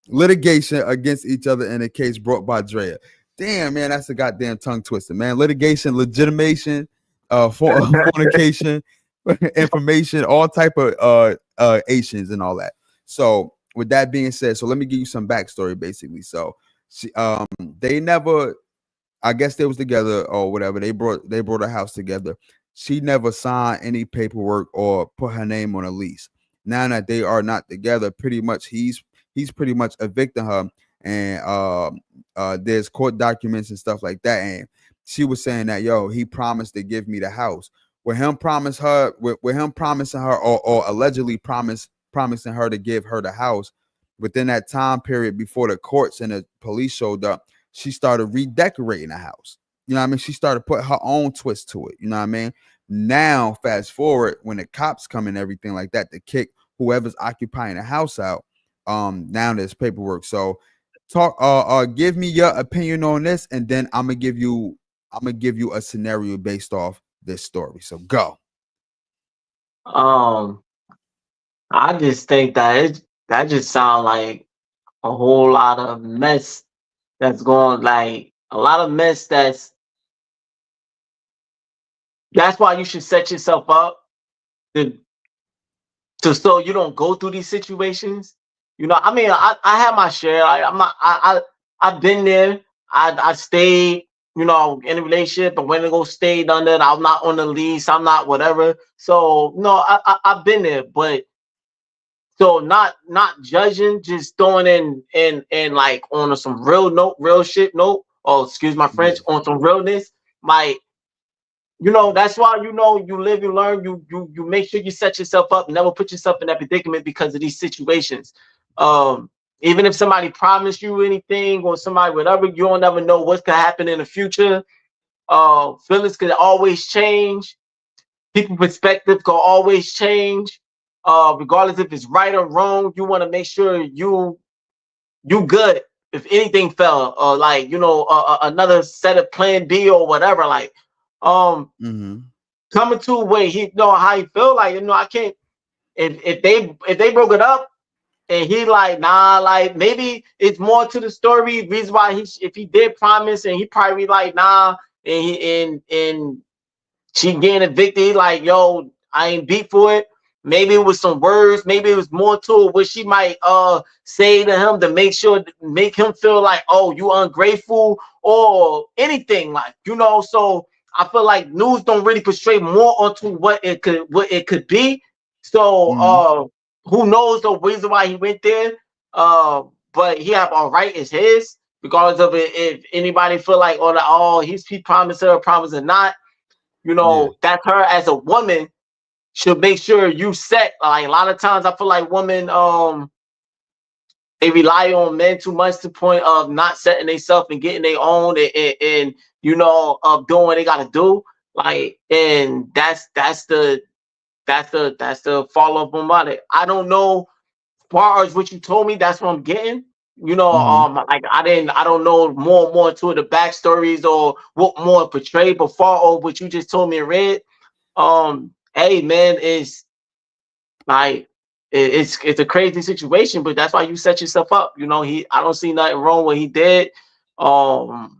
Litigation against each other in a case brought by Drea. Damn, man, that's a goddamn tongue twister, man. Litigation, legitimation, fornication, information, all type of Asians and all that. So with that being said, so let me give you some backstory basically. So they never, I guess they was together or whatever. They brought a house together. She never signed any paperwork or put her name on a lease. Now that they are not together, pretty much he's pretty much evicting her, and there's court documents and stuff like that. And she was saying that, yo, he promised to give me the house. With him promising her or allegedly promising her to give her the house, within that time period before the courts and the police showed up, she started redecorating the house. You know what I mean? She started putting her own twist to it. You know what I mean? Now, fast forward, when the cops come and everything like that to kick whoever's occupying the house out, now there's paperwork. So give me your opinion on this, and then I'm gonna give you a scenario based off this story. So go. I just think that just sounds like a whole lot of mess that's going, like a lot of mess. That's why you should set yourself up to so you don't go through these situations. I mean, I have my share. I'm not. I've been there. I stayed. In a relationship, and when to go stayed under it. I'm not on the lease. I'm not whatever. So no, I've been there, but so not judging, just throwing in like on some real note, real shit note. Oh, excuse my Yeah. French. On some realness, like that's why you live and learn. You make sure you set yourself up. Never put yourself in that predicament because of these situations. Um, Even if somebody promised you anything or somebody whatever, you don't ever know what's gonna happen in the future. Feelings can always change. People perspective can always change. Regardless if it's right or wrong, you want to make sure you good. If anything fell, or like another set of plan B or whatever, like um Mm-hmm. coming to where he know how he feel, like I can't, if they broke it up and he like nah, like maybe it's more to the story reason why if he did promise and he probably like nah, and and she getting evicted, he like yo, I ain't beat for it. Maybe it was some words, maybe it was more to it what she might say to him to make him feel like, oh, you ungrateful or anything, like so I feel like news don't really portray more onto what it could be. So Mm-hmm. who knows the reason why he went there. But he have all right is his, regardless of it, if anybody feel like he promised her, promised or not. Yeah. That's her as a woman should make sure you set. Like a lot of times I feel like women they rely on men too much to the point of not setting themselves and getting their own, and of doing what they gotta do. Like, and that's the follow up on it. I don't know, as far as what you told me, that's what I'm getting. Mm-hmm. Like I don't know more to the backstories or what more portrayed, but far over what you just told me and read. Hey man, it's like it's a crazy situation, but that's why you set yourself up. I don't see nothing wrong what he did. Um,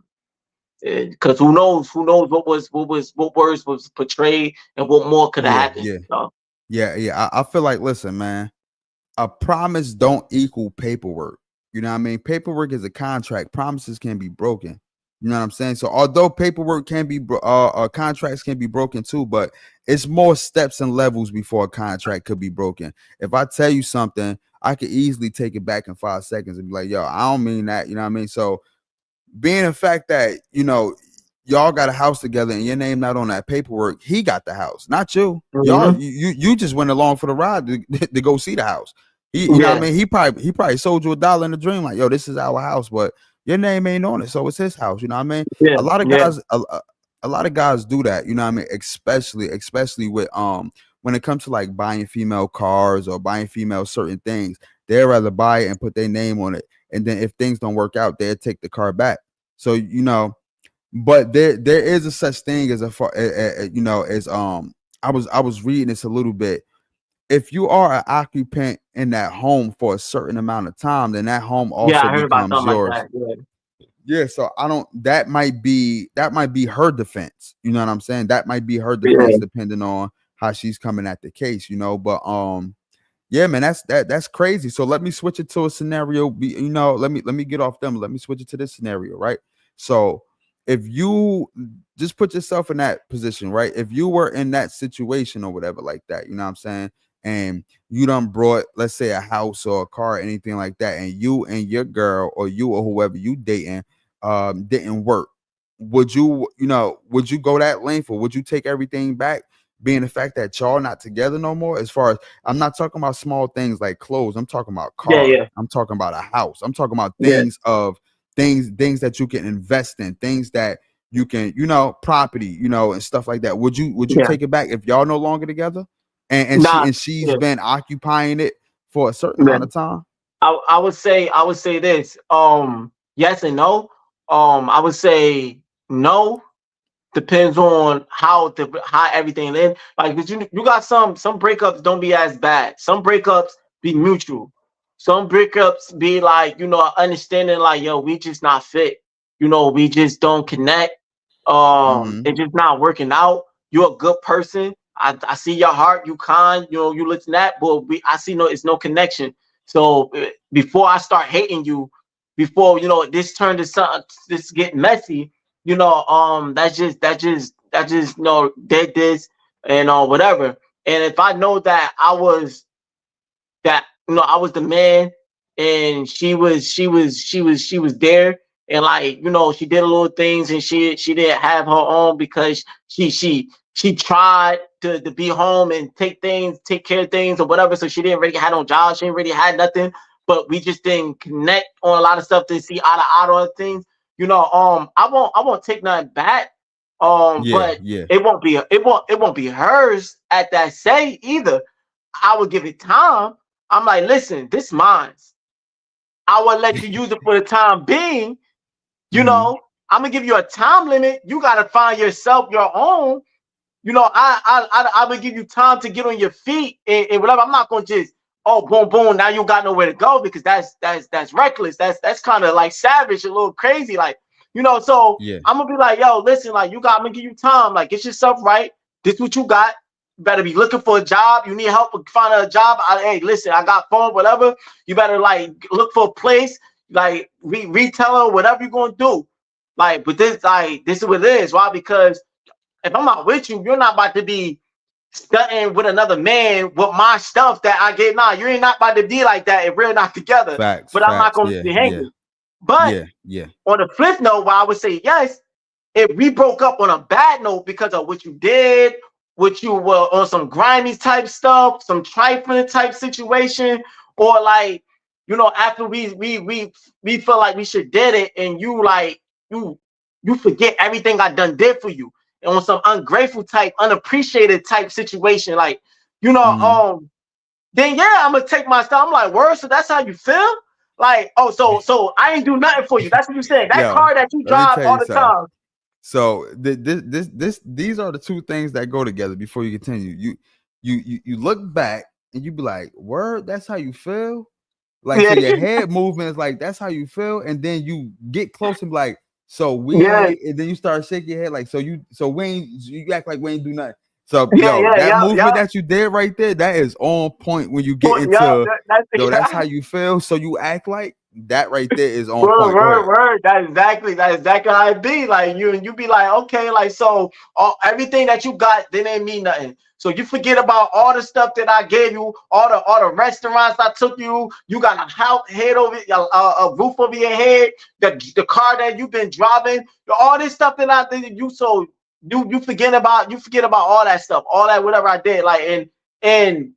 because who knows what words was portrayed and what more could have Yeah. happened. Yeah. So, Yeah. I feel like, listen, man, a promise don't equal paperwork. You know what I mean? Paperwork is a contract. Promises can be broken. You know what I'm saying? So although paperwork can be contracts can be broken too, but it's more steps and levels before a contract could be broken. If I tell you something, I could easily take it back in 5 seconds and be like, yo, I don't mean that. You know what I mean? So being the fact that y'all got a house together and your name not on that paperwork, he got the house, not you. Y'all, mhm. you just went along for the ride to go see the house. You know what I Yeah, mean? He probably sold you $1 in a dream, like, yo, this is our house, but your name ain't on it, so it's his house. You know what I mean? yeah, A lot of yeah, guys, a lot of guys do that. You know what I mean? Especially with when it comes to like buying female cars or buying female certain things, they'd rather buy it and put their name on it, and then if things don't work out, they'll take the car back. So but there is a such thing as as I was reading this a little bit. If you are an occupant in that home for a certain amount of time, then that home yeah. also I heard about becomes something like yours. that. Yeah, Yeah, so I don't. That might be her defense. You know what I'm saying? That might be her defense, yeah. depending on how she's coming at the case. But yeah, man, that's crazy. So let me switch it to a scenario. Let me get off them. Let me switch it to this scenario, right? So if you just put yourself in that position, right? If you were in that situation or whatever like that, you know what I'm saying? And you done brought, let's say, a house or a car or anything like that, and you and your girl or you or whoever you dating didn't work. Would you go that length, or would you take everything back? Being the fact that y'all not together no more, as far as I'm not talking about small things like clothes. I'm talking about Yeah, cars. yeah, I'm talking about a house. I'm talking about yeah, things that you can invest in, things that you can, property, and stuff like that. Would you yeah. take it back if y'all no longer together? And Nah, she's yeah, been occupying it for a certain yeah. amount of time. I would say this. Yes and no. I would say no. depends on how everything is. Like, cause you got some breakups don't be as bad. Some breakups be mutual. Some breakups be like, understanding like, yo, we just not fit. We just don't connect. It's just not working out. You're a good person. I see your heart. You kind. You listen that, but I see it's no connection. So before I start hating you, before this turned to something, this get messy. That's just did this and whatever. And if I know that I was the man, and she was there, and like she did a little things, and she didn't have her own because she tried to be home and take care of things or whatever. So she didn't really have no job. She didn't really had nothing. But we just didn't connect on a lot of stuff to see eye to eye on things. I won't take nothing back. But it won't be hers at that say either. I would give it time. I'm like, listen, this mine's. I will let you use it for the time being. I'm gonna give you a time limit. You gotta find yourself your own. I would give you time to get on your feet and whatever. I'm not gonna just boom boom. Now you got nowhere to go, because that's reckless. That's kind of like savage, a little crazy, like So I'm gonna be like, yo, listen, like I'm gonna give you time. Like, get yourself right. This what you got. You better be looking for a job. You need help find a job. Hey, listen, I got phone, whatever. You better like look for a place, like retailer, whatever you're gonna do. Like, but this is what it is. Why? Because if I'm not with you, you're not about to be stunting with another man with my stuff that I get. Nah, you ain't not about to be like that if we're not together. But I'm not gonna be hanging. But on the flip note, why I would say yes, if we broke up on a bad note because of what you did, what you were on some grimy type stuff, some trifling type situation, or like, after we feel like we should did it, and you like you forget everything I did for you, and on some ungrateful type, unappreciated type situation, like then I'm gonna take my stuff. I'm like, word, so that's how you feel? Like, so I ain't do nothing for you. That's what you saying. That car that you drive all the time. So these are the two things that go together. Before you continue, you look back and you be like, word, that's how you feel? Like, so your head movement is like, that's how you feel, and then you get close and be like, so we ain't, and then you start shaking your head like, you act like we ain't do nothing. So movement that you did right there, that is on point when you get into that's how you feel. So you act like that right there is on point. Word. That's exactly how it be. Like you be like, okay, like, so everything that you got didn't mean nothing. So you forget about all the stuff that I gave you, all the restaurants I took you. You got a house, a roof over your head, the car that you've been driving, all this stuff that I did you. So you forget about all that stuff, all that whatever I did, like, and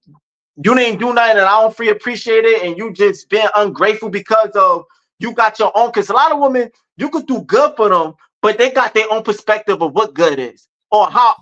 you didn't do nothing, and I don't free appreciate it, and you just been ungrateful because of you got your own. Because a lot of women, you could do good for them, but they got their own perspective of what good is, or how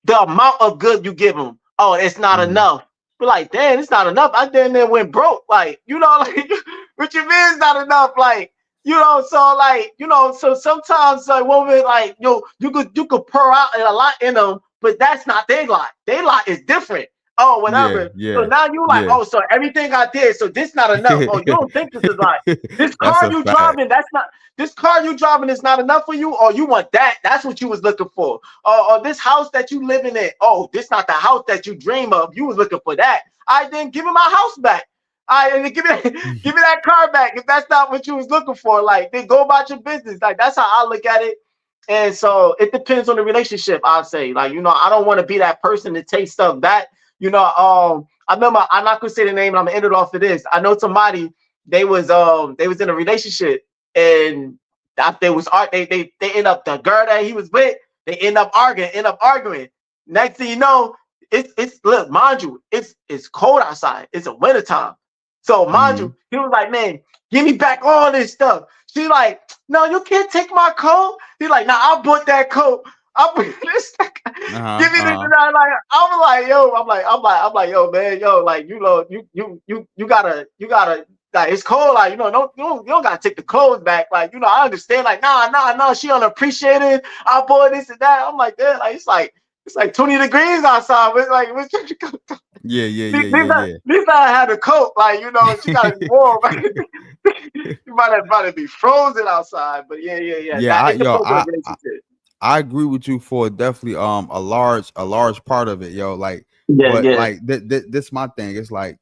the amount of good you give them. Oh, it's not enough. But like, damn, it's not enough. I damn near went broke. Like, like, what you mean it's not enough? Like, so like, so sometimes like women, like, you could pour out a lot in them, but that's not their lot. Their lot is different. Oh, whatever. So now you like, oh, so everything I did, so this not enough. Oh, you don't think this is like this car you driving? This car you driving is not enough for you, or you want that? That's what you was looking for. Or this house that you living in? Oh, this not the house that you dream of. You was looking for that. I then give me my house back. Give me that car back if that's not what you was looking for. Like, then go about your business. Like, that's how I look at it. And so it depends on the relationship. I'll say, like, I don't want to be that person to take stuff back. I remember, I'm not gonna say the name, and I'm gonna end it off of this. I know somebody, they was in a relationship, and after they end up, the girl that he was with, they end up arguing. Next thing you know, it's look, mind you, it's cold outside. It's a winter time. So mind you, he was like, man, give me back all this stuff. She like, no, you can't take my coat. He's like, nah, I bought that coat. I bought this. Give me this. And I'm like, yo, man, yo, like, you gotta like it's cold, like, you know, you don't gotta take the clothes back. Like, you know, I understand, like, nah, she unappreciated. I bought this and that. I'm like, yeah, like it's like 20 degrees outside. But it's like, Yeah. at least I had a coat, like, you know, she gotta be warm. You might be frozen outside, but yeah. Yeah, That, it's a relationship. I agree with you for definitely a large part of it, yo. Like, Yeah, but yeah. like this my thing. It's like,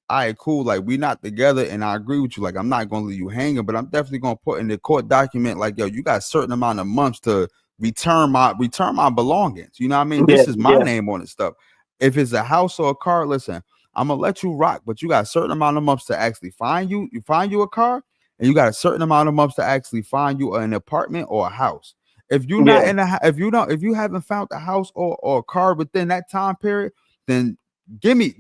all right, cool. Like, we not together, and I agree with you. Like, I'm not gonna leave you hanging, but I'm definitely gonna put in the court document, like, yo, you got a certain amount of months to return my belongings. You know what I mean? Yeah, This is my name on it stuff. If it's a house or a car, listen, I'm gonna let you rock, but you got a certain amount of months to actually find you a car, and you got a certain amount of months to actually find you an apartment or a house. If you're not in a, if you haven't found a house or a car within that time period, then give me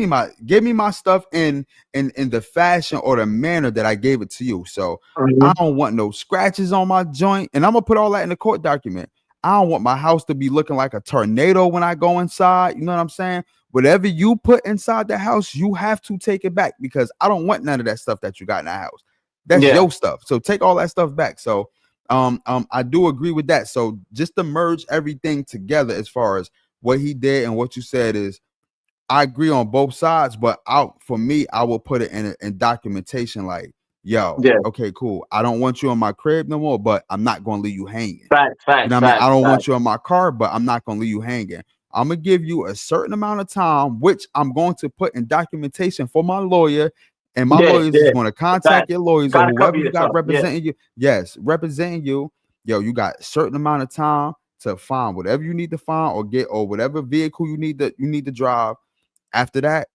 my stuff in the fashion or the manner that I gave it to you. So I don't want no scratches on my joint, and I'm gonna put all that in the court document. I don't want my house to be looking like a tornado when I go inside. You know what I'm saying? Whatever you put inside the house, you have to take it back, because I don't want none of that stuff that you got in the house. That's your stuff. So take all that stuff back. So I do agree with that. So just to merge everything together as far as what he did and what you said is, I agree on both sides, but for me, I will put it in documentation, like, yo, okay, cool. I don't want you in my crib no more, but I'm not gonna leave you hanging. Facts. You know what I mean? I don't want you in my car, but I'm not gonna leave you hanging. I'm gonna give you a certain amount of time, which I'm going to put in documentation for my lawyer. And my lawyers is going to contact your lawyers or whoever you got representing you. Yes, representing you. Yo, you got a certain amount of time to find whatever you need to find or get, or whatever vehicle you need to drive. After that,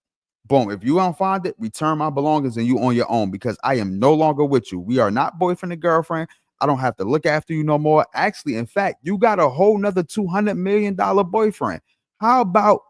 boom. If you don't find it, return my belongings and you on your own, because I am no longer with you. We are not boyfriend and girlfriend. I don't have to look after you no more. Actually, in fact, you got a whole nother $200 million boyfriend. How about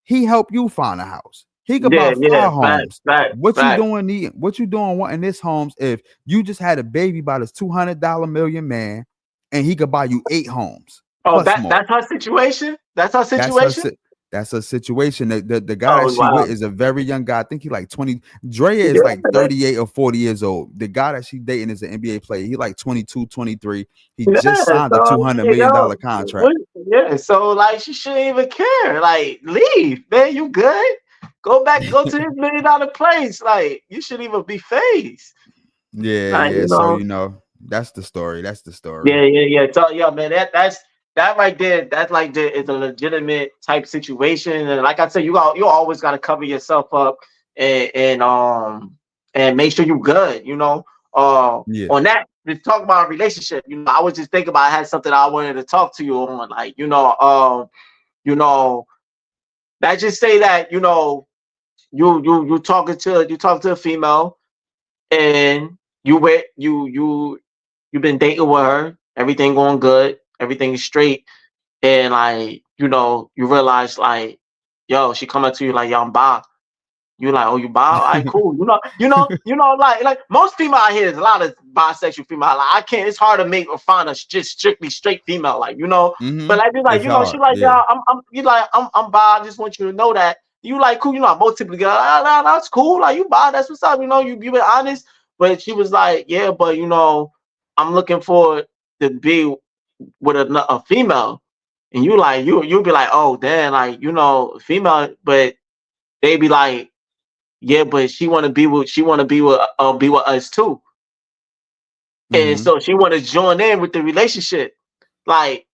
he help you find a house? He could buy 5 homes. What you doing wanting this homes if you just had a baby by this $200 million man, and he could buy you 8 homes? Oh, that's her situation. That's her situation. That's a situation. The guy that she with is a very young guy. I think he like 20. Drea is like 38 or 40 years old. The guy that she dating is an NBA player. He like 22, 23. He just signed a $200 million contract. Yeah, so like she shouldn't even care. Like, leave, man. You good? Go to his $1 million place. Like, you shouldn't even be phased. Yeah, like, yeah. So that's the story. That's the story. Yeah. So man, that right there, that's like is a legitimate type situation. And like I said, you always got to cover yourself up and make sure you're good. You know, on that, let's talk about a relationship. You know, I was just thinking about, I had something I wanted to talk to you on. Like, let's just say that, you talking to a female, and you've been dating with her, everything going good, everything is straight, and like, you realize, like, yo, she come up to you like, yo, I'm bi. You like, oh, you bi? All right, cool. Like most female out here, there's a lot of bisexual female. Like, I can't. It's hard to find a just strictly straight female. Like, but like, she like, yeah, I'm bi. I just want you to know that. You like, cool. Most typically, that's cool. Like, you bi. That's what's up. You been honest. But she was like, yeah, but I'm looking for to be with a female, and you like, you'll be like, oh, damn, like, female, but they be like, yeah, but she want to be with us too. And so she want to join in with the relationship. Like,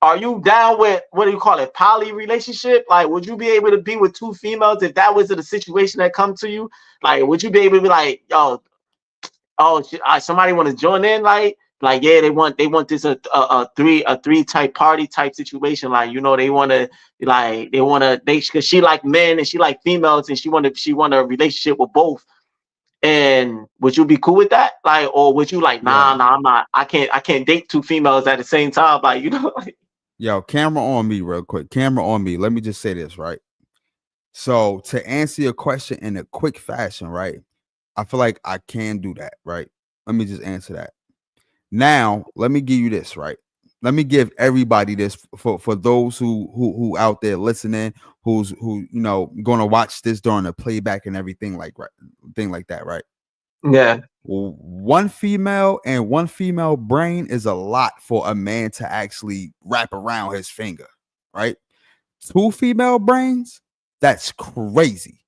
are you down with, what do you call it, poly relationship? Like, would you be able to be with 2 females if that was the situation that come to you? Like, would you be able to be like, yo, somebody want to join in? Like, yeah, they want this a 3 type party type situation. Like, they want to, because she like men and she like females, and she want a relationship with both. And would you be cool with that? Like, or would you like, nah, I'm not. I can't date 2 females at the same time. Like, like. Yo, camera on me real quick. Camera on me. Let me just say this, right? So to answer your question in a quick fashion, right? I feel like I can do that, right? Let me just answer that. Now, let me give you this, right? Let me give everybody this for those who out there listening, who going to watch this during the playback and everything like that, right? Yeah. One female and one female brain is a lot for a man to actually wrap around his finger, right? Two female brains, that's crazy.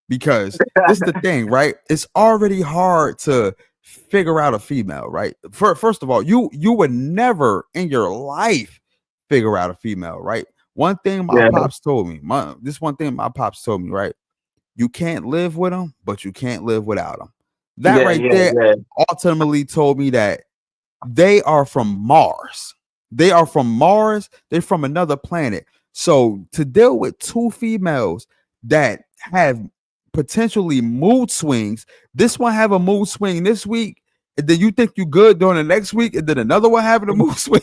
Because this is the thing, right? It's already hard to figure out a female, right? First of all, you would never in your life figure out a female, right? One thing my pops told me, my pops told me, right? You can't live with them, but you can't live without them. That there ultimately told me that they are from Mars. They are from Mars. They're from another planet. So to deal with two females that have potentially mood swings, this one have a mood swing this week, and then you think you good during the next week, and then another one having a mood swing.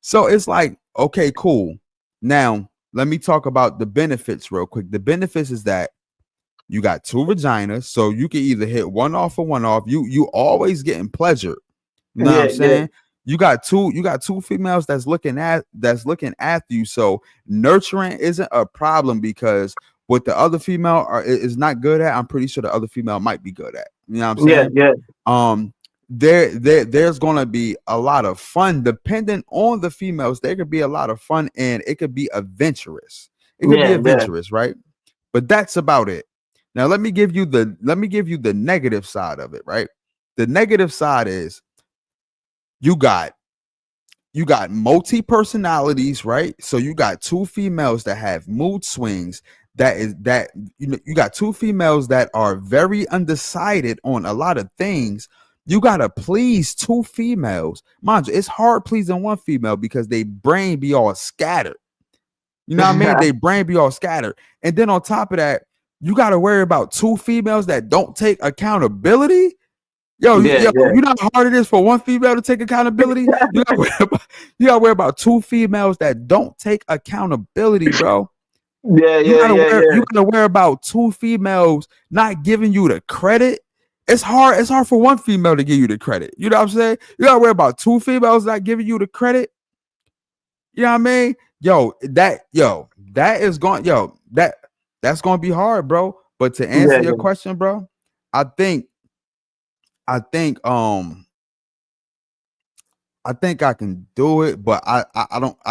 So it's like, okay, cool. Now let me talk about the benefits real quick. The benefits is that you got two vaginas, so you can either hit one off or one off. You always getting pleasure. You know what I'm saying? You got two females that's looking after you. So nurturing isn't a problem, because what the other female is not good at, I'm pretty sure the other female might be good at. You know what I'm saying? There's gonna be a lot of fun depending on the females. There could be a lot of fun, and it could be adventurous. It could be adventurous, right? But that's about it. Now let me give you the negative side of it, right? The negative side is you got multi personalities, right? So you got two females that have mood swings. You got two females that are very undecided on a lot of things. You gotta please two females. Mind you, it's hard pleasing one female because they brain be all scattered. You know what I mean? They brain be all scattered. And then on top of that, you gotta worry about two females that don't take accountability. You know how hard it is for one female to take accountability? You gotta worry about two females that don't take accountability, bro. You gotta worry about two females not giving you the credit. It's hard for one female to give you the credit. You know what I'm saying? You gotta worry about two females not giving you the credit. You know what I mean? That's gonna be hard, bro. But to answer your question, bro, I think I can do it, but I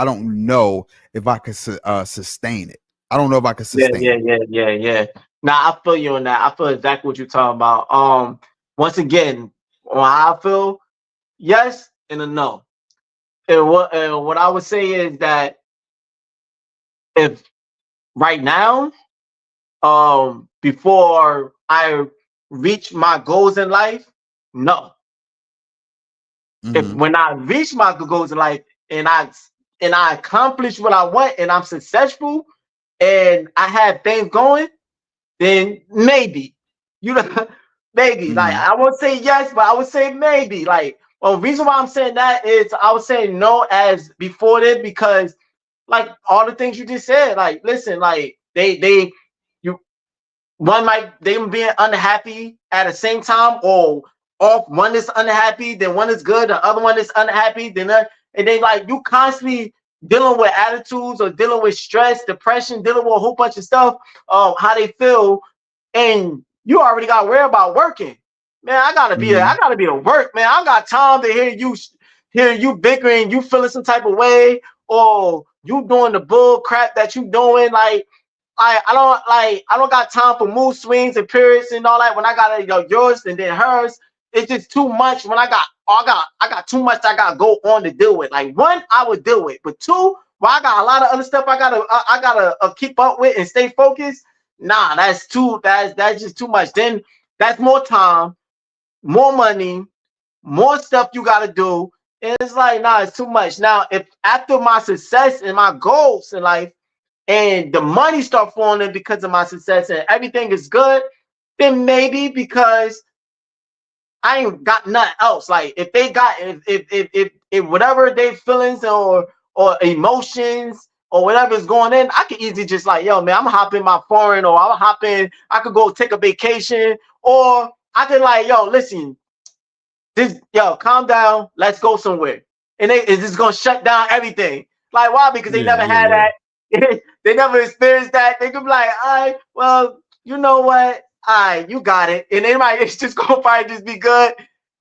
don't know if I can sustain it. I don't know if I can sustain it. Yeah. Nah, I feel you on that. I feel exactly what you're talking about. Once again, I feel yes and a no. And what I would say is that if right now, before I reach my goals in life, no. If when I reach my goals in life and I accomplish what I want and I'm successful and I have things going, then maybe, maybe. Like I won't say yes, but I would say maybe. Like, well, the reason why I'm saying that is I would say no as before that, because like all the things you just said, like listen, like one might they being unhappy at the same time, or off one is unhappy, then one is good, the other one is unhappy, then and then like you constantly dealing with attitudes or dealing with stress, depression, dealing with a whole bunch of stuff, how they feel, and you already got to worry about working. Man, I gotta be at work, man. I got time to hear you bickering, you feeling some type of way, or you doing the bull crap that you doing. Like I don't got time for mood swings and periods and all that. When I got yours and then hers, it's just too much. When I got too much I gotta go on to deal with. Like one, I would deal with, but two, well, I got a lot of other stuff I gotta keep up with and stay focused. Nah, that's just too much. Then that's more time, more money, more stuff you gotta do. And it's like, nah, it's too much. Now, if after my success and my goals in life and the money start falling in because of my success and everything is good, then maybe, because I ain't got nothing else. Like if they got if whatever they feelings or emotions or whatever is going in, I can easily just like, yo, man, I'm hopping my foreign, or I'm hopping, I could go take a vacation, or I could like, yo, listen, calm down, let's go somewhere. And is just gonna shut down everything. Like why? Because they never had that. They never experienced that. They could be like, all right, well, you know what? all right, you got it. And it's just gonna probably just be good.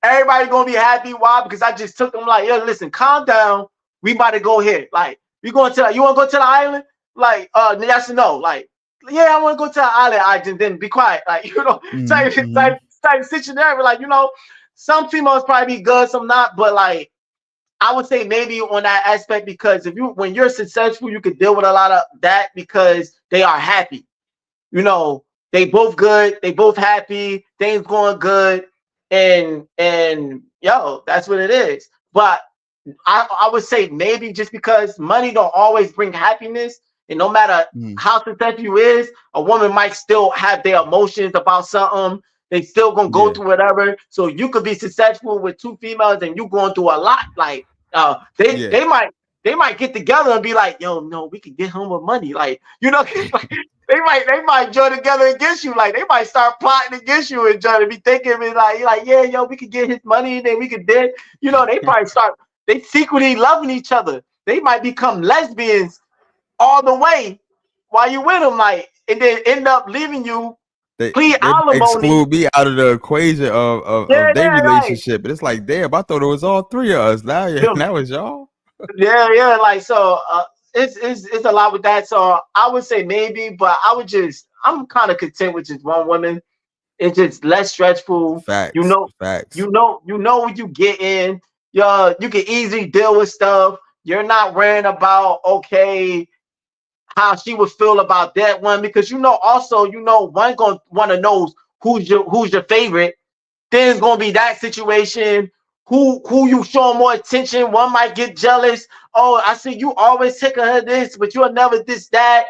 Everybody gonna be happy. Why? Because I just took them like, yo, listen, calm down. We about to go here. Like, you want to go to the island? Like, yes or no? Like, yeah, I want to go to the island. I just then be quiet. Like, type situation there. Like, some females probably be good, some not. But like, I would say maybe on that aspect, because when you're successful, you could deal with a lot of that because they are happy. They both good, they both happy, things going good, and that's what it is. But I would say maybe just because money don't always bring happiness, and no matter how successful you is, a woman might still have their emotions about something. They still gonna go through whatever. So you could be successful with two females and you going through a lot. Like they might get together and be like, yo, no, we could get home with money. Like, they might join together against you. Like, they might start plotting against you and trying to be thinking like, yeah, yo, we could get his money and then we could they probably they secretly loving each other. They might become lesbians all the way while you with them, like, and then end up leaving you. They exclude me out of the equation of their relationship. Right. But it's like, damn, I thought it was all three of us. Now that was y'all. Yeah. Like, so it's a lot with that. So I would say maybe, but I'm kind of content with just one woman. It's just less stressful. Facts. Facts. You know when you get in, you can easily deal with stuff. You're not worrying about how she would feel about that one, because one gonna want to know who's your favorite. Then it's gonna be that situation. Who you showing more attention? One might get jealous. Oh, I see you always taking her this, but you'll never this that.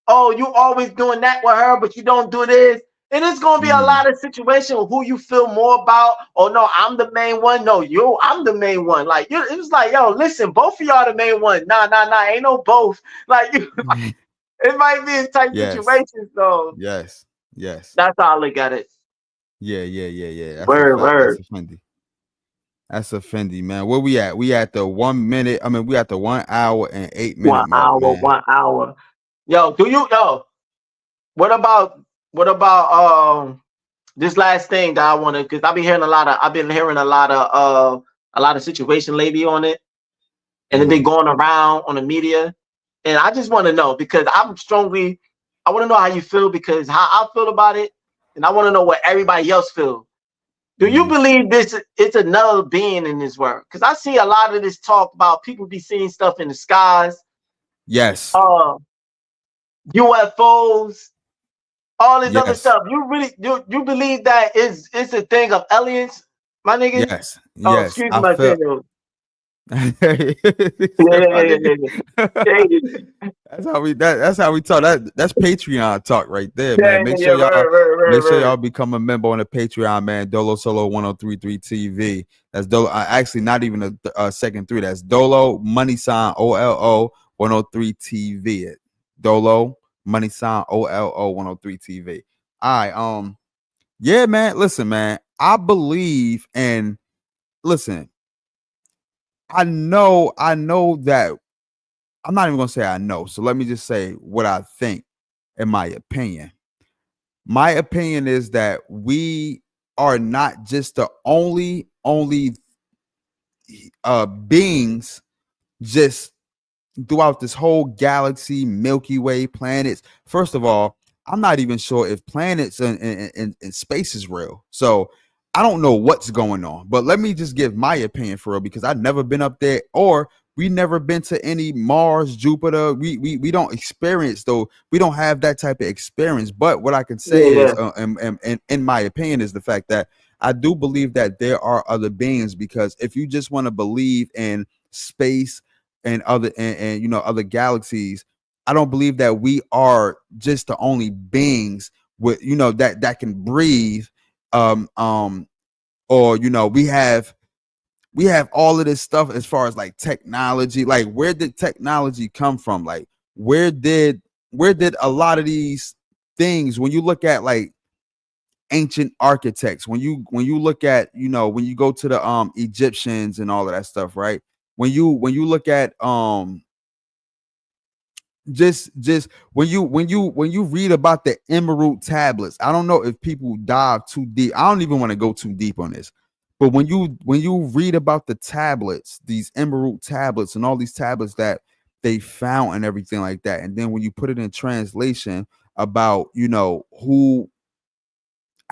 Oh, you always doing that with her, but you don't do this. And it's gonna be a lot of situations who you feel more about. Oh no, I'm the main one. No, I'm the main one. Like, it was like, yo, listen, both of y'all the main one. Nah, ain't no both. Like, it might be in type situations. So yes, that's how I look at it. Yeah. That's word. That's a Fendi, man. Where we at? We at the 1 minute. I mean, we at the 1 hour and 8 minute mark, man. 1 hour. Yo, what about this last thing that I want to, because I've been hearing a lot of situation lately on it, and then they going around on the media, and I just want to know, because I want to know how you feel, because how I feel about it, and I want to know what everybody else feels. Do you believe it's another being in this world? Because I see a lot of this talk about people be seeing stuff in the skies. Yes. UFOs, all this other stuff. You believe that it's a thing of aliens, my nigga? Yes. Oh, excuse my channel. That's how we talk. That's Patreon talk right there, man. Make sure y'all become a member on the Patreon, man. Dolo Solo 1033 TV. That's Dolo. Actually, not even a second three. That's Dolo money sign OLO 103 TV. Dolo money sign OLO 103 TV. All right. Yeah, man. Listen, man. I believe, and listen, I know that I'm not even gonna say I know. So let me just say what I think, in my opinion. My opinion is that we are not just the only beings just throughout this whole galaxy, Milky Way, planets. First of all, I'm not even sure if planets and space is real. So I don't know what's going on, but let me just give my opinion for real, because I've never been up there, or we never been to any Mars, Jupiter. We don't experience, though. We don't have that type of experience. But what I can say is, in my opinion, is the fact that I do believe that there are other beings, because if you just want to believe in space and other other galaxies, I don't believe that we are just the only beings with that can breathe. Or we have all of this stuff as far as like technology. Like, where did technology come from? Like, where did a lot of these things, when you look at like ancient architects, when you look at when you go to the Egyptians and all of that stuff, right? When you look at just when you read about the emerald tablets, I don't know if people dive too deep. I don't even want to go too deep on this, but when you read about the tablets, these emerald tablets and all these tablets that they found and everything like that, and then when you put it in translation about who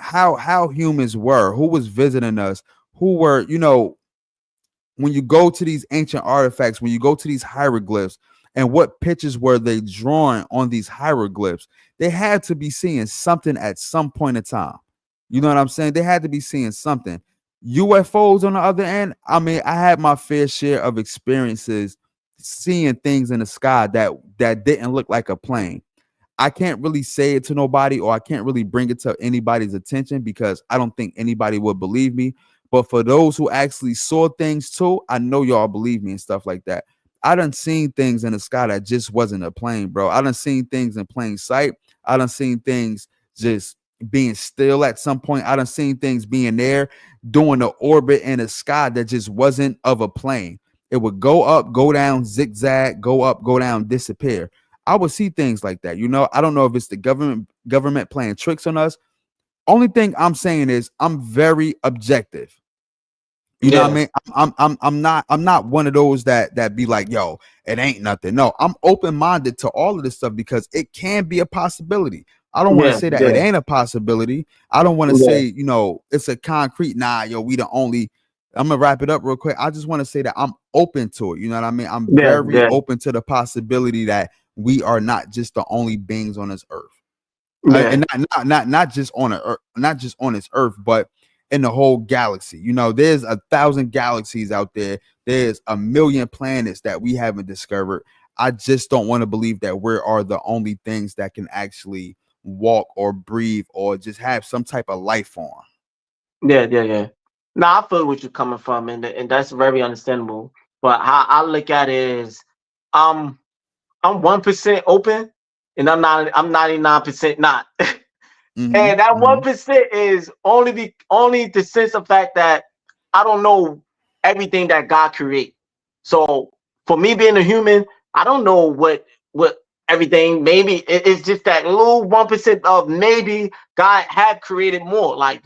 how humans were, who was visiting us, who were when you go to these ancient artifacts, when you go to these hieroglyphs, and what pictures were they drawing on these hieroglyphs, they had to be seeing something at some point in time. You know what I'm saying? They had to be seeing something. UFOs on the other end, I mean, I had my fair share of experiences seeing things in the sky that didn't look like a plane. I can't really say it to nobody, or I can't really bring it to anybody's attention because I don't think anybody would believe me. But for those who actually saw things too, I know y'all believe me and stuff like that. I done seen things in the sky that just wasn't a plane, bro. I done seen things in plain sight. I done seen things just being still at some point. I done seen things being there doing the orbit in the sky that just wasn't of a plane. It would go up, go down, zigzag, go up, go down, disappear. I would see things like that. I don't know if it's the government playing tricks on us. Only thing I'm saying is I'm very objective. You know what I mean? I'm not one of those that be like, yo, it ain't nothing. No, I'm open-minded to all of this stuff because it can be a possibility. I don't want to say that it ain't a possibility. I don't want to say, it's a concrete, nah, yo, we the only. I'm gonna wrap it up real quick. I just want to say that I'm open to it. You know what I mean? I'm very open to the possibility that we are not just the only beings on this earth. And not just on earth, not just on this earth, but in the whole galaxy. There's 1,000 galaxies out there. There's 1,000,000 planets that we haven't discovered. I just don't want to believe that we are the only things that can actually walk or breathe or just have some type of life form. Yeah. Now I feel what you're coming from, and that's very understandable. But how I look at it is, I'm 1% open, and I'm 99% not. And that 1% is only the sense of fact that I don't know everything that God created. So for me being a human, I don't know what everything. Maybe it's just that little 1% of maybe God had created more. Like,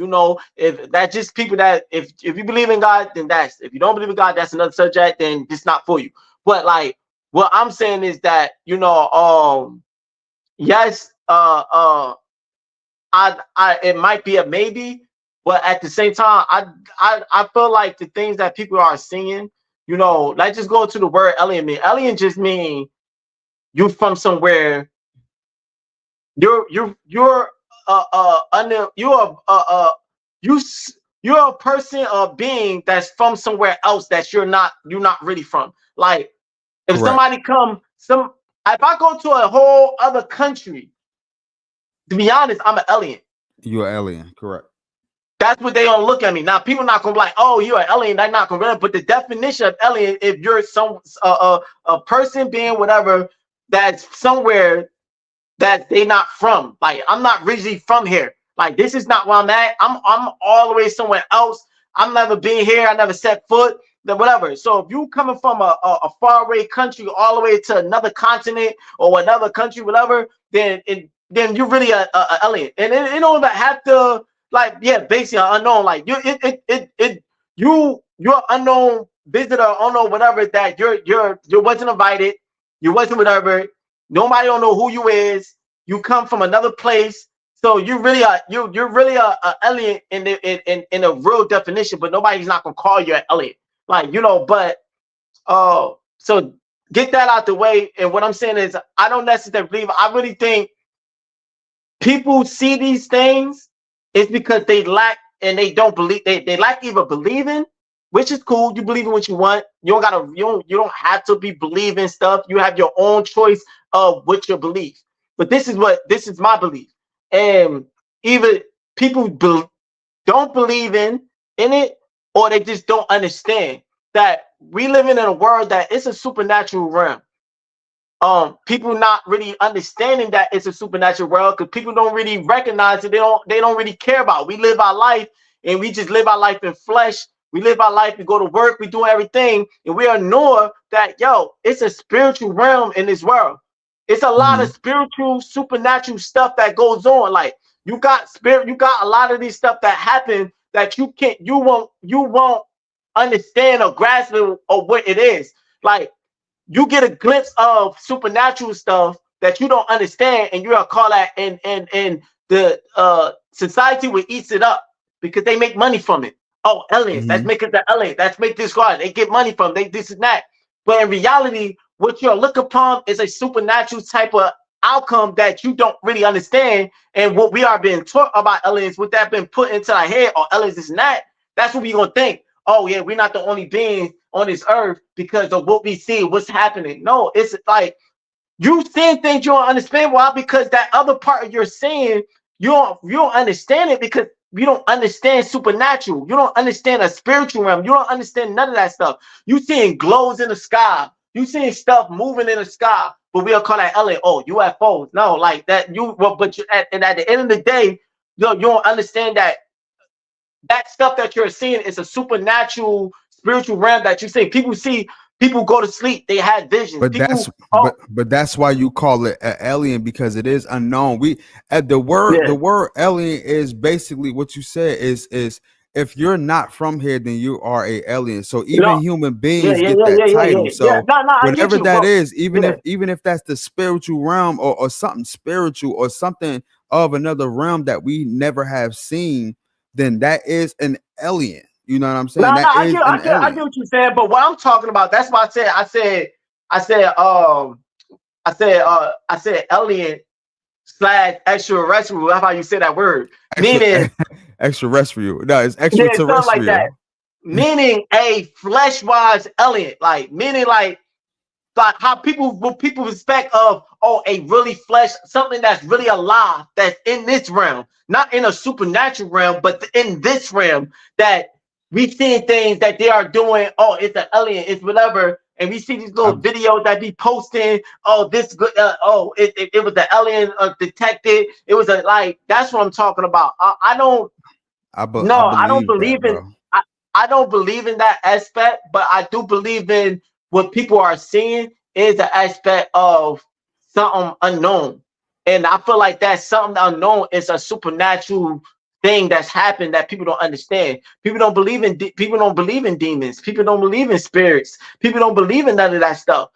if that's just people that if you believe in God, then if you don't believe in God, that's another subject. Then it's not for you. But like what I'm saying is that yes, it might be a maybe, but at the same time, I feel like the things that people are seeing, let's just go to the word alien. Alien just mean you from somewhere. You're a person or being that's from somewhere else that you're not really from. Like if somebody if I go to a whole other country, to be honest, I'm an alien. You're an alien, correct. That's what they don't look at me. Now, people not gonna be like, oh, you're an alien, they're not gonna. But the definition of alien, if you're a person being whatever that's somewhere that they not from. Like, I'm not originally from here. Like, this is not where I'm at. I'm all the way somewhere else. I've never been here. I never set foot. Whatever. So if you coming from a faraway country all the way to another continent or another country, whatever, then you're really a alien. And it don't even have to, like, basically unknown. Like you're unknown visitor, unknown whatever, that you wasn't invited, you wasn't whatever. Nobody don't know who you is. You come from another place, so you're really a alien in a real definition. But nobody's not gonna call you an alien, like But so get that out the way. And what I'm saying is, I don't necessarily believe. I really think people see these things is because they lack and they don't believe. They lack even believing, which is cool. You believe in what you want. You don't have to be believing stuff. You have your own choice of what your belief. But this is my belief. And either people don't believe in it, or they just don't understand that we live in a world that it's a supernatural realm. People not really understanding that it's a supernatural world because people don't really recognize it. They don't really care about it. We live our life and we just live our life in flesh. We live our life, we go to work, we do everything, and we ignore that, it's a spiritual realm in this world. It's a lot of spiritual, supernatural stuff that goes on. Like you got spirit, you got a lot of these stuff that happen that you won't understand or grasp it or what it is. Like you get a glimpse of supernatural stuff that you don't understand, and you'll call that and the society will eat it up because they make money from it. Oh, aliens, that's making the aliens, that's make this God. They get money from they this and that. But in reality, what you're looking upon is a supernatural type of outcome that you don't really understand. And what we are being taught about aliens, what that been put into our head, or aliens this and that, that's what we're gonna think. Oh yeah, we're not the only beings on this earth because of what we see, what's happening. No, it's like you seeing things you don't understand. Why? Because that other part of your seeing, you don't understand it because you don't understand supernatural. You don't understand a spiritual realm. You don't understand none of that stuff. You seeing glows in the sky. You seeing stuff moving in the sky, but we'll call that alien. Oh, UFOs. No, like that. But at the end of the day, you don't understand that stuff that you're seeing is a supernatural, spiritual realm that you see. People go to sleep, they had visions. But that's why you call it an alien, because it is unknown. The word alien is basically what you said is if you're not from here, then you are a alien. So even human beings get that title. So whatever that is, even if that's the spiritual realm or something spiritual or something of another realm that we never have seen, then that is an alien. You know what I'm saying? I get what you're saying, but what I'm talking about, that's why I said alien / extraterrestrial. That's how you say that word. Meaning extraterrestrial. No, it's extraterrestrial. Yeah, like that. Meaning a flesh-wise alien, meaning like how people respect of a really flesh, something that's really alive, that's in this realm, not in a supernatural realm, but in this realm that we seeing things that they are doing. Oh, it's an alien, it's whatever, and we see these little videos that be posting. Oh, this good. It was the alien detected. It was that's what I'm talking about. I don't believe in. I don't believe in that aspect, but I do believe in what people are seeing is an aspect of something unknown. And I feel like that something unknown is a supernatural thing that's happened that people don't understand. People don't believe in demons. People don't believe in spirits. People don't believe in none of that stuff.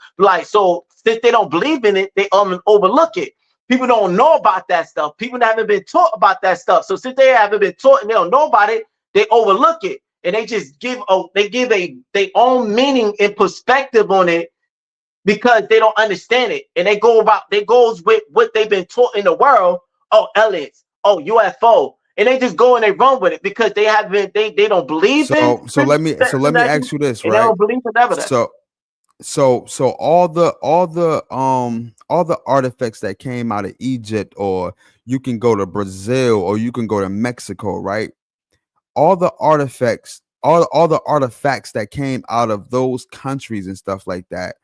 So since they don't believe in it, they overlook it. People don't know about that stuff. People haven't been taught about that stuff. So since they haven't been taught and they don't know about it, they overlook it. And they just give their own meaning and perspective on it because they don't understand it. And they goes with what they've been taught in the world. Oh, aliens. Oh, UFO. And they just go and they run with it because they don't believe in. So let me ask you this, right? They don't believe in evidence. So all the artifacts that came out of Egypt, or you can go to Brazil, or you can go to Mexico, right? All the artifacts that came out of those countries and stuff like that,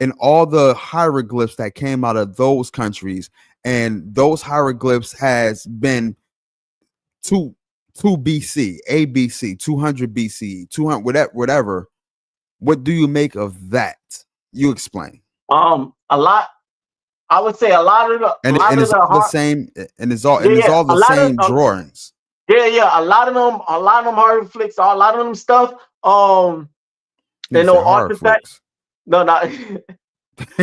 and all the hieroglyphs that came out of those countries, and those hieroglyphs has been 2 BC, ABC, 200 BC, 200 whatever. What do you make of that? You explain. A lot. I would say a lot of the it's all the same, and it's all the same drawings. Yeah. A lot of them hieroglyphs, a lot of them stuff. They know artifacts. No, not you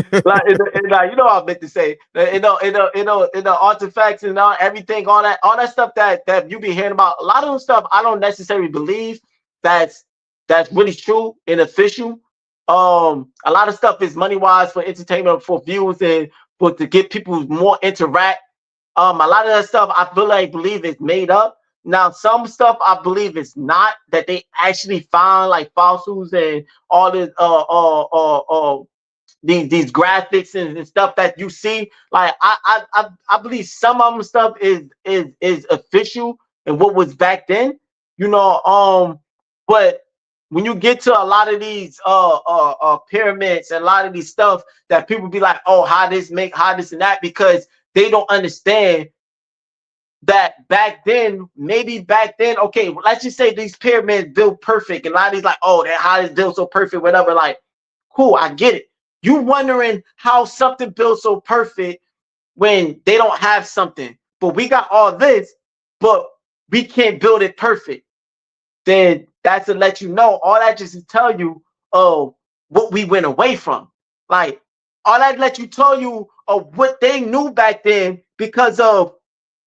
know what I meant to say. The artifacts and everything, all that stuff that you be hearing about. A lot of them stuff I don't necessarily believe that's really true and official. A lot of stuff is money wise for entertainment, for views, and to get people more interact. A lot of that stuff I believe is made up. Now, some stuff I believe is not, that they actually found like fossils and all this these graphics and stuff that you see. Like I believe some of them stuff is official and what was back then, but when you get to a lot of these pyramids and a lot of these stuff that people be like, oh, how this and that, because they don't understand that back then, okay, let's just say these pyramids built perfect, and a lot of these like, oh, how is built so perfect, whatever. Like, cool, I get it. You wondering how something built so perfect when they don't have something, but we got all this, but we can't build it perfect. Then that's to let you know. All that just to tell you what we went away from. Like all that let you tell you of what they knew back then because of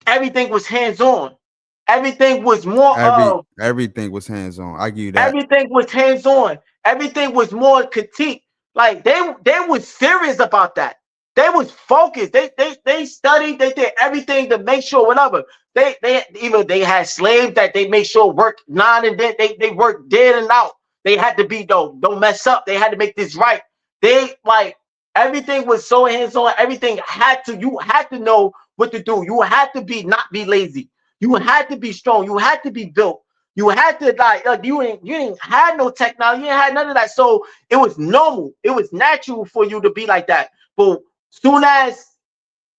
everything was hands on. Everything was more everything was hands on. I give you that. Everything was hands on. Everything was more critique. Like they was serious about that. They was focused. They studied. They did everything to make sure whatever. They had slaves that they made sure worked 9 and then they worked dead and out. They had to be don't mess up. They had to make this right. They like everything was so hands on. Everything you had to know what to do. You had to not be lazy. You had to be strong. You had to be built. You had to you didn't have no technology. You didn't have none of that. So it was normal. It was natural for you to be like that. But soon as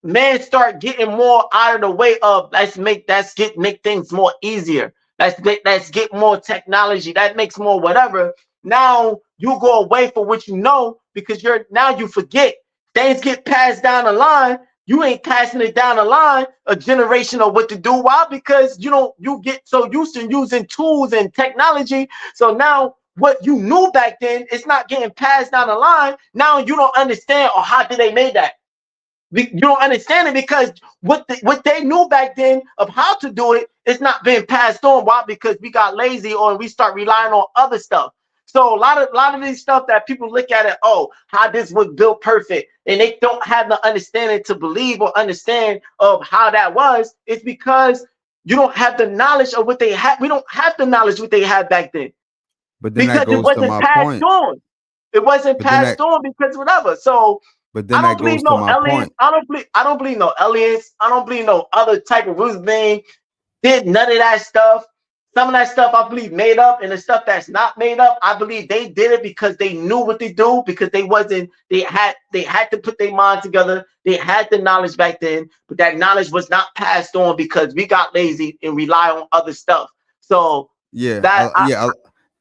men start getting more out of the way of make things more easier. Let's get more technology. That makes more whatever. Now you go away from what you know because you forget. Things get passed down the line. You ain't passing it down the line, a generation of what to do. Why? Because you get so used to using tools and technology. So now what you knew back then, it's not getting passed down the line. Now you don't understand or how did they make that? You don't understand it because what they knew back then of how to do it is not being passed on. Why? Because we got lazy or we start relying on other stuff. So a lot of these stuff that people look at it, how this was built perfect, and they don't have the understanding to believe or understand of how that was. It's because you don't have the knowledge of what they had. We don't have the knowledge what they had back then. But then because that goes it wasn't to my passed point. on. It wasn't passed on because whatever. So but then I don't believe no aliens. I don't believe no aliens. I don't believe no other type of rules being did none of that stuff. Some of that stuff I believe made up, and the stuff that's not made up, I believe they did it because they knew what to do, because they had to put their mind together. They had the knowledge back then, but that knowledge was not passed on because we got lazy and rely on other stuff. So towards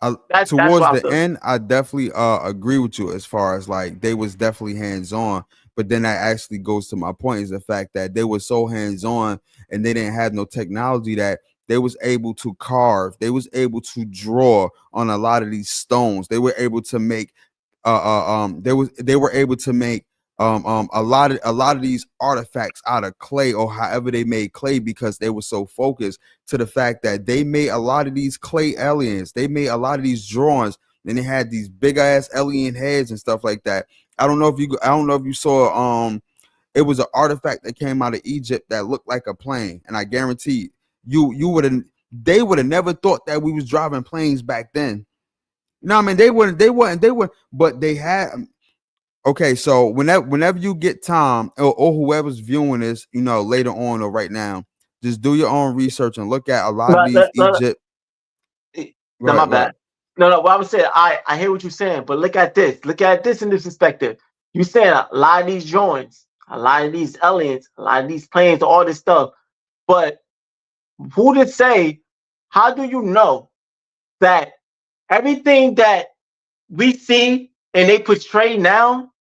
the end, I definitely agree with you as far as like they was definitely hands on. But then that actually goes to my point is the fact that they were so hands on and they didn't have no technology that they was able to carve, they was able to draw on a lot of these stones. They were able to make they were able to make a lot of these artifacts out of clay or however they made clay because they were so focused to the fact that they made a lot of these clay aliens. They made a lot of these drawings and they had these big ass alien heads and stuff like that. I don't know if you saw it was an artifact that came out of Egypt that looked like a plane, and I guarantee they would have never thought that we was driving planes back then. You know what I mean? They wouldn't, but they had. Okay, so whenever you get time or whoever's viewing this, later on or right now, just do your own research and look at a lot of these Egypt. No, my bad. No, what I was saying, I hear what you're saying, but look at this. Look at this in this perspective. You saying a lot of these joints, a lot of these aliens, a lot of these planes, all this stuff, but who to say? How do you know that everything that we see and they portray now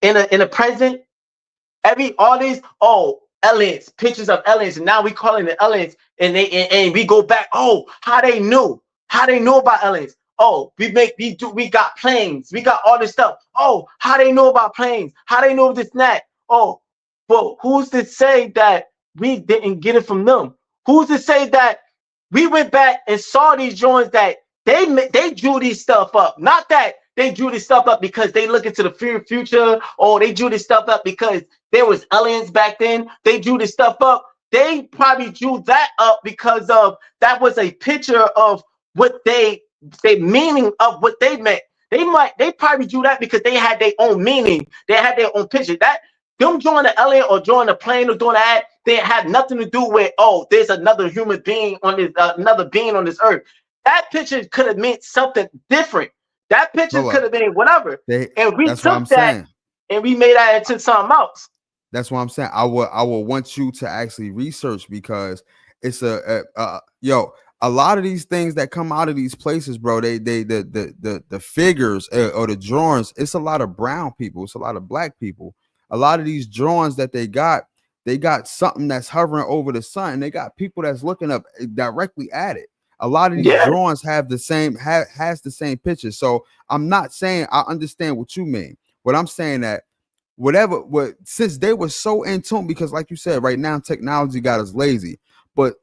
in a present, all these aliens, pictures of aliens, and now we calling it aliens, and we go back. How they knew about aliens. We got planes, we got all this stuff. How they know about planes? How they know this and that? But who's to say that we didn't get it from them? Who's to say that we went back and saw these joints that they drew these stuff up? Not that they drew this stuff up because they look into the future, or they drew this stuff up because there was aliens back then. They drew this stuff up. They probably drew that up because of that was a picture of what they meaning of what they meant. They probably drew that because they had their own meaning. They had their own picture. That them drawing the alien or drawing the plane or doing that, they had nothing to do with there's another human being on this another being on this earth. That picture could have meant something different. That picture could have been whatever. And we took that and we made that into something else. That's what I'm saying. I will want you to actually research because it's a lot of these things that come out of these places, bro, the figures or the drawings, it's a lot of brown people, it's a lot of black people. A lot of these drawings that they got something that's hovering over the sun, and they got people that's looking up directly at it. A lot of these drawings have the same has the same picture. So I'm not saying I understand what you mean. What I'm saying that since they were so in tune, because like you said, right now technology got us lazy, but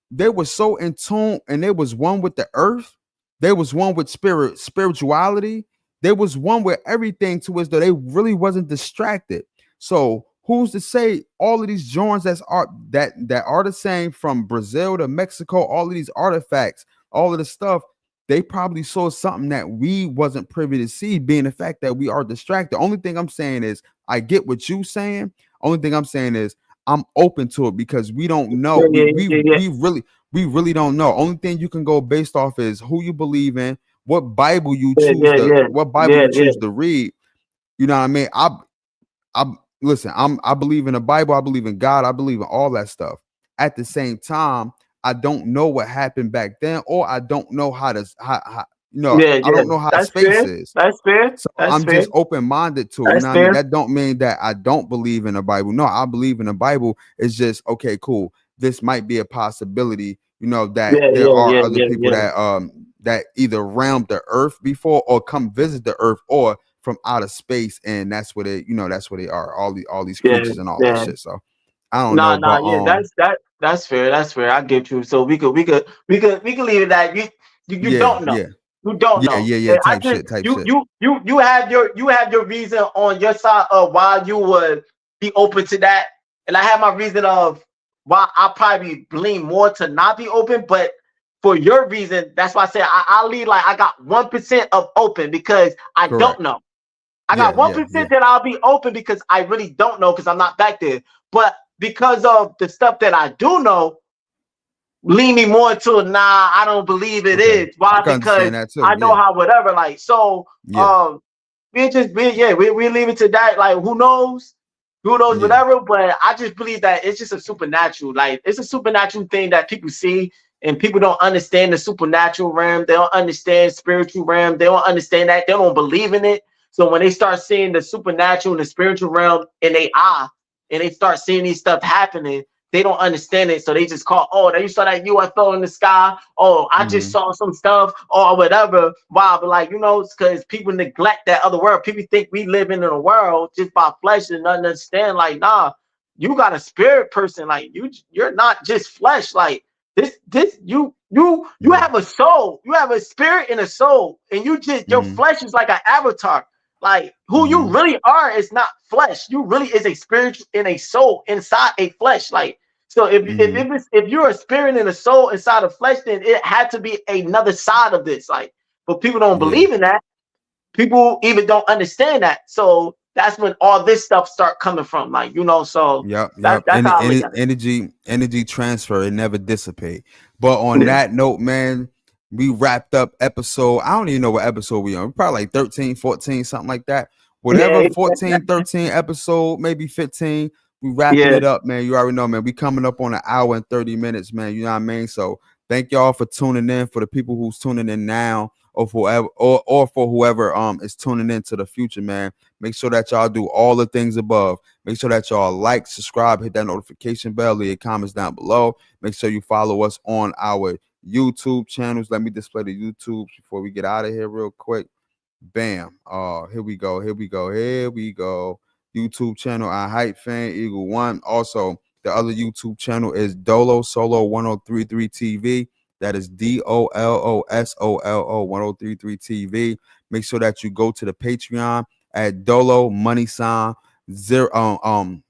they were so in tune, and they was one with the earth. They was one with spirituality. They was one with everything, to as though they really wasn't distracted. So who's to say all of these drawings that are the same from Brazil to Mexico, all of these artifacts, all of the stuff, they probably saw something that we wasn't privy to see, being the fact that we are distracted. Only thing I'm saying is I get what you saying. Only thing I'm saying is I'm open to it, because we don't know. We really don't know. Only thing you can go based off is who you believe in, what Bible you choose to read. You know what I mean? I believe in the Bible, I believe in God, I believe in all that stuff. At the same time, I don't know what happened back then, or I don't know I don't know how space is. That's fair. So I'm just open-minded to it. You know what I mean? That don't mean that I don't believe in the Bible. No, I believe in the Bible. It's just, okay, cool. This might be a possibility, that there are other people that either roamed the earth before, or come visit the earth, or from outer space, and that's where they are. All these creatures and all that shit. So I don't know. That's fair. That's fair. I get you. So we could leave it at you don't know. You don't know. Type shit. You have your reason on your side of why you would be open to that, and I have my reason of why I probably lean more to not be open. But for your reason, that's why I say I lead like I got 1% of open, because I don't know. I got 1% that I'll be open, because I really don't know, because I'm not back there. But because of the stuff that I do know, lean me more to I don't believe it is. Why? Because I know how whatever. Like, so we leave it to that. Like, who knows? Whatever. But I just believe that it's just a supernatural. Like, it's a supernatural thing that people see, and people don't understand the supernatural realm. They don't understand spiritual realm. They don't understand that. They don't believe in it. So when they start seeing the supernatural and the spiritual realm in their eye, and they start seeing these stuff happening, they don't understand it. So they just call, you saw that UFO in the sky. Oh, I just saw some stuff or whatever. Wow. But like, it's because people neglect that other world. People think we live in a world just by flesh and nothing understand. Like, nah, you got a spirit person. Like, you're not just flesh. Like, you have a soul. You have a spirit and a soul. And your flesh is like an avatar. Like, who you really are is not flesh. You really is a spirit and a soul inside a flesh. Like, so if you're a spirit and a soul inside of flesh, then it had to be another side of this. Like, but people don't believe in that. People even don't understand that. So that's when all this stuff start coming from. Like, so that's how energy transfer, it never dissipate. But on that note, man, we wrapped up episode. I don't even know what episode we on. We're probably like 13, 14, something like that. Whatever, 14, 13 episode, maybe 15. We wrapping it up, man. You already know, man. We coming up on an hour and 30 minutes, man. You know what I mean? So thank y'all for tuning in. For the people who's tuning in now, or for whoever is tuning into the future, man. Make sure that y'all do all the things above. Make sure that y'all like, subscribe, hit that notification bell, leave comments down below. Make sure you follow us on our YouTube channels. Let me display the YouTube before we get out of here real quick. Bam. Here we go. YouTube channel, I Hype Fan Eagle 1. Also, the other YouTube channel is Dolo Solo 1033 TV. That is DOLOSOLO 1033 TV. Make sure that you go to the Patreon at Dolo Money Sign Dolo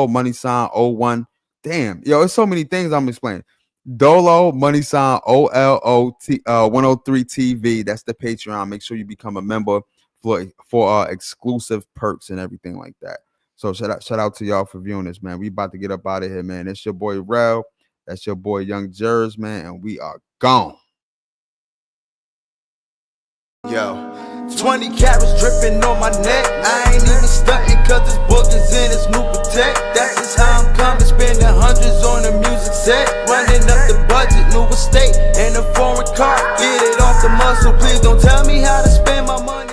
Money Sign 01. Damn, it's so many things I'm explaining. Dolo Money Sign OLOT 103 TV. That's the Patreon. Make sure you become a member for exclusive perks and everything like that. So shout out to y'all for viewing this, man. We about to get up out of here, man. It's your boy Rel. That's your boy Young Jers, man, and we are gone. Yo, 20 carats dripping on my neck. I ain't even stunting, cause this book is in its new protect. That's just how I'm coming, spending hundreds on the music set, running up the budget, new estate, and a foreign car. Get it off the muscle, please don't tell me how to spend my money.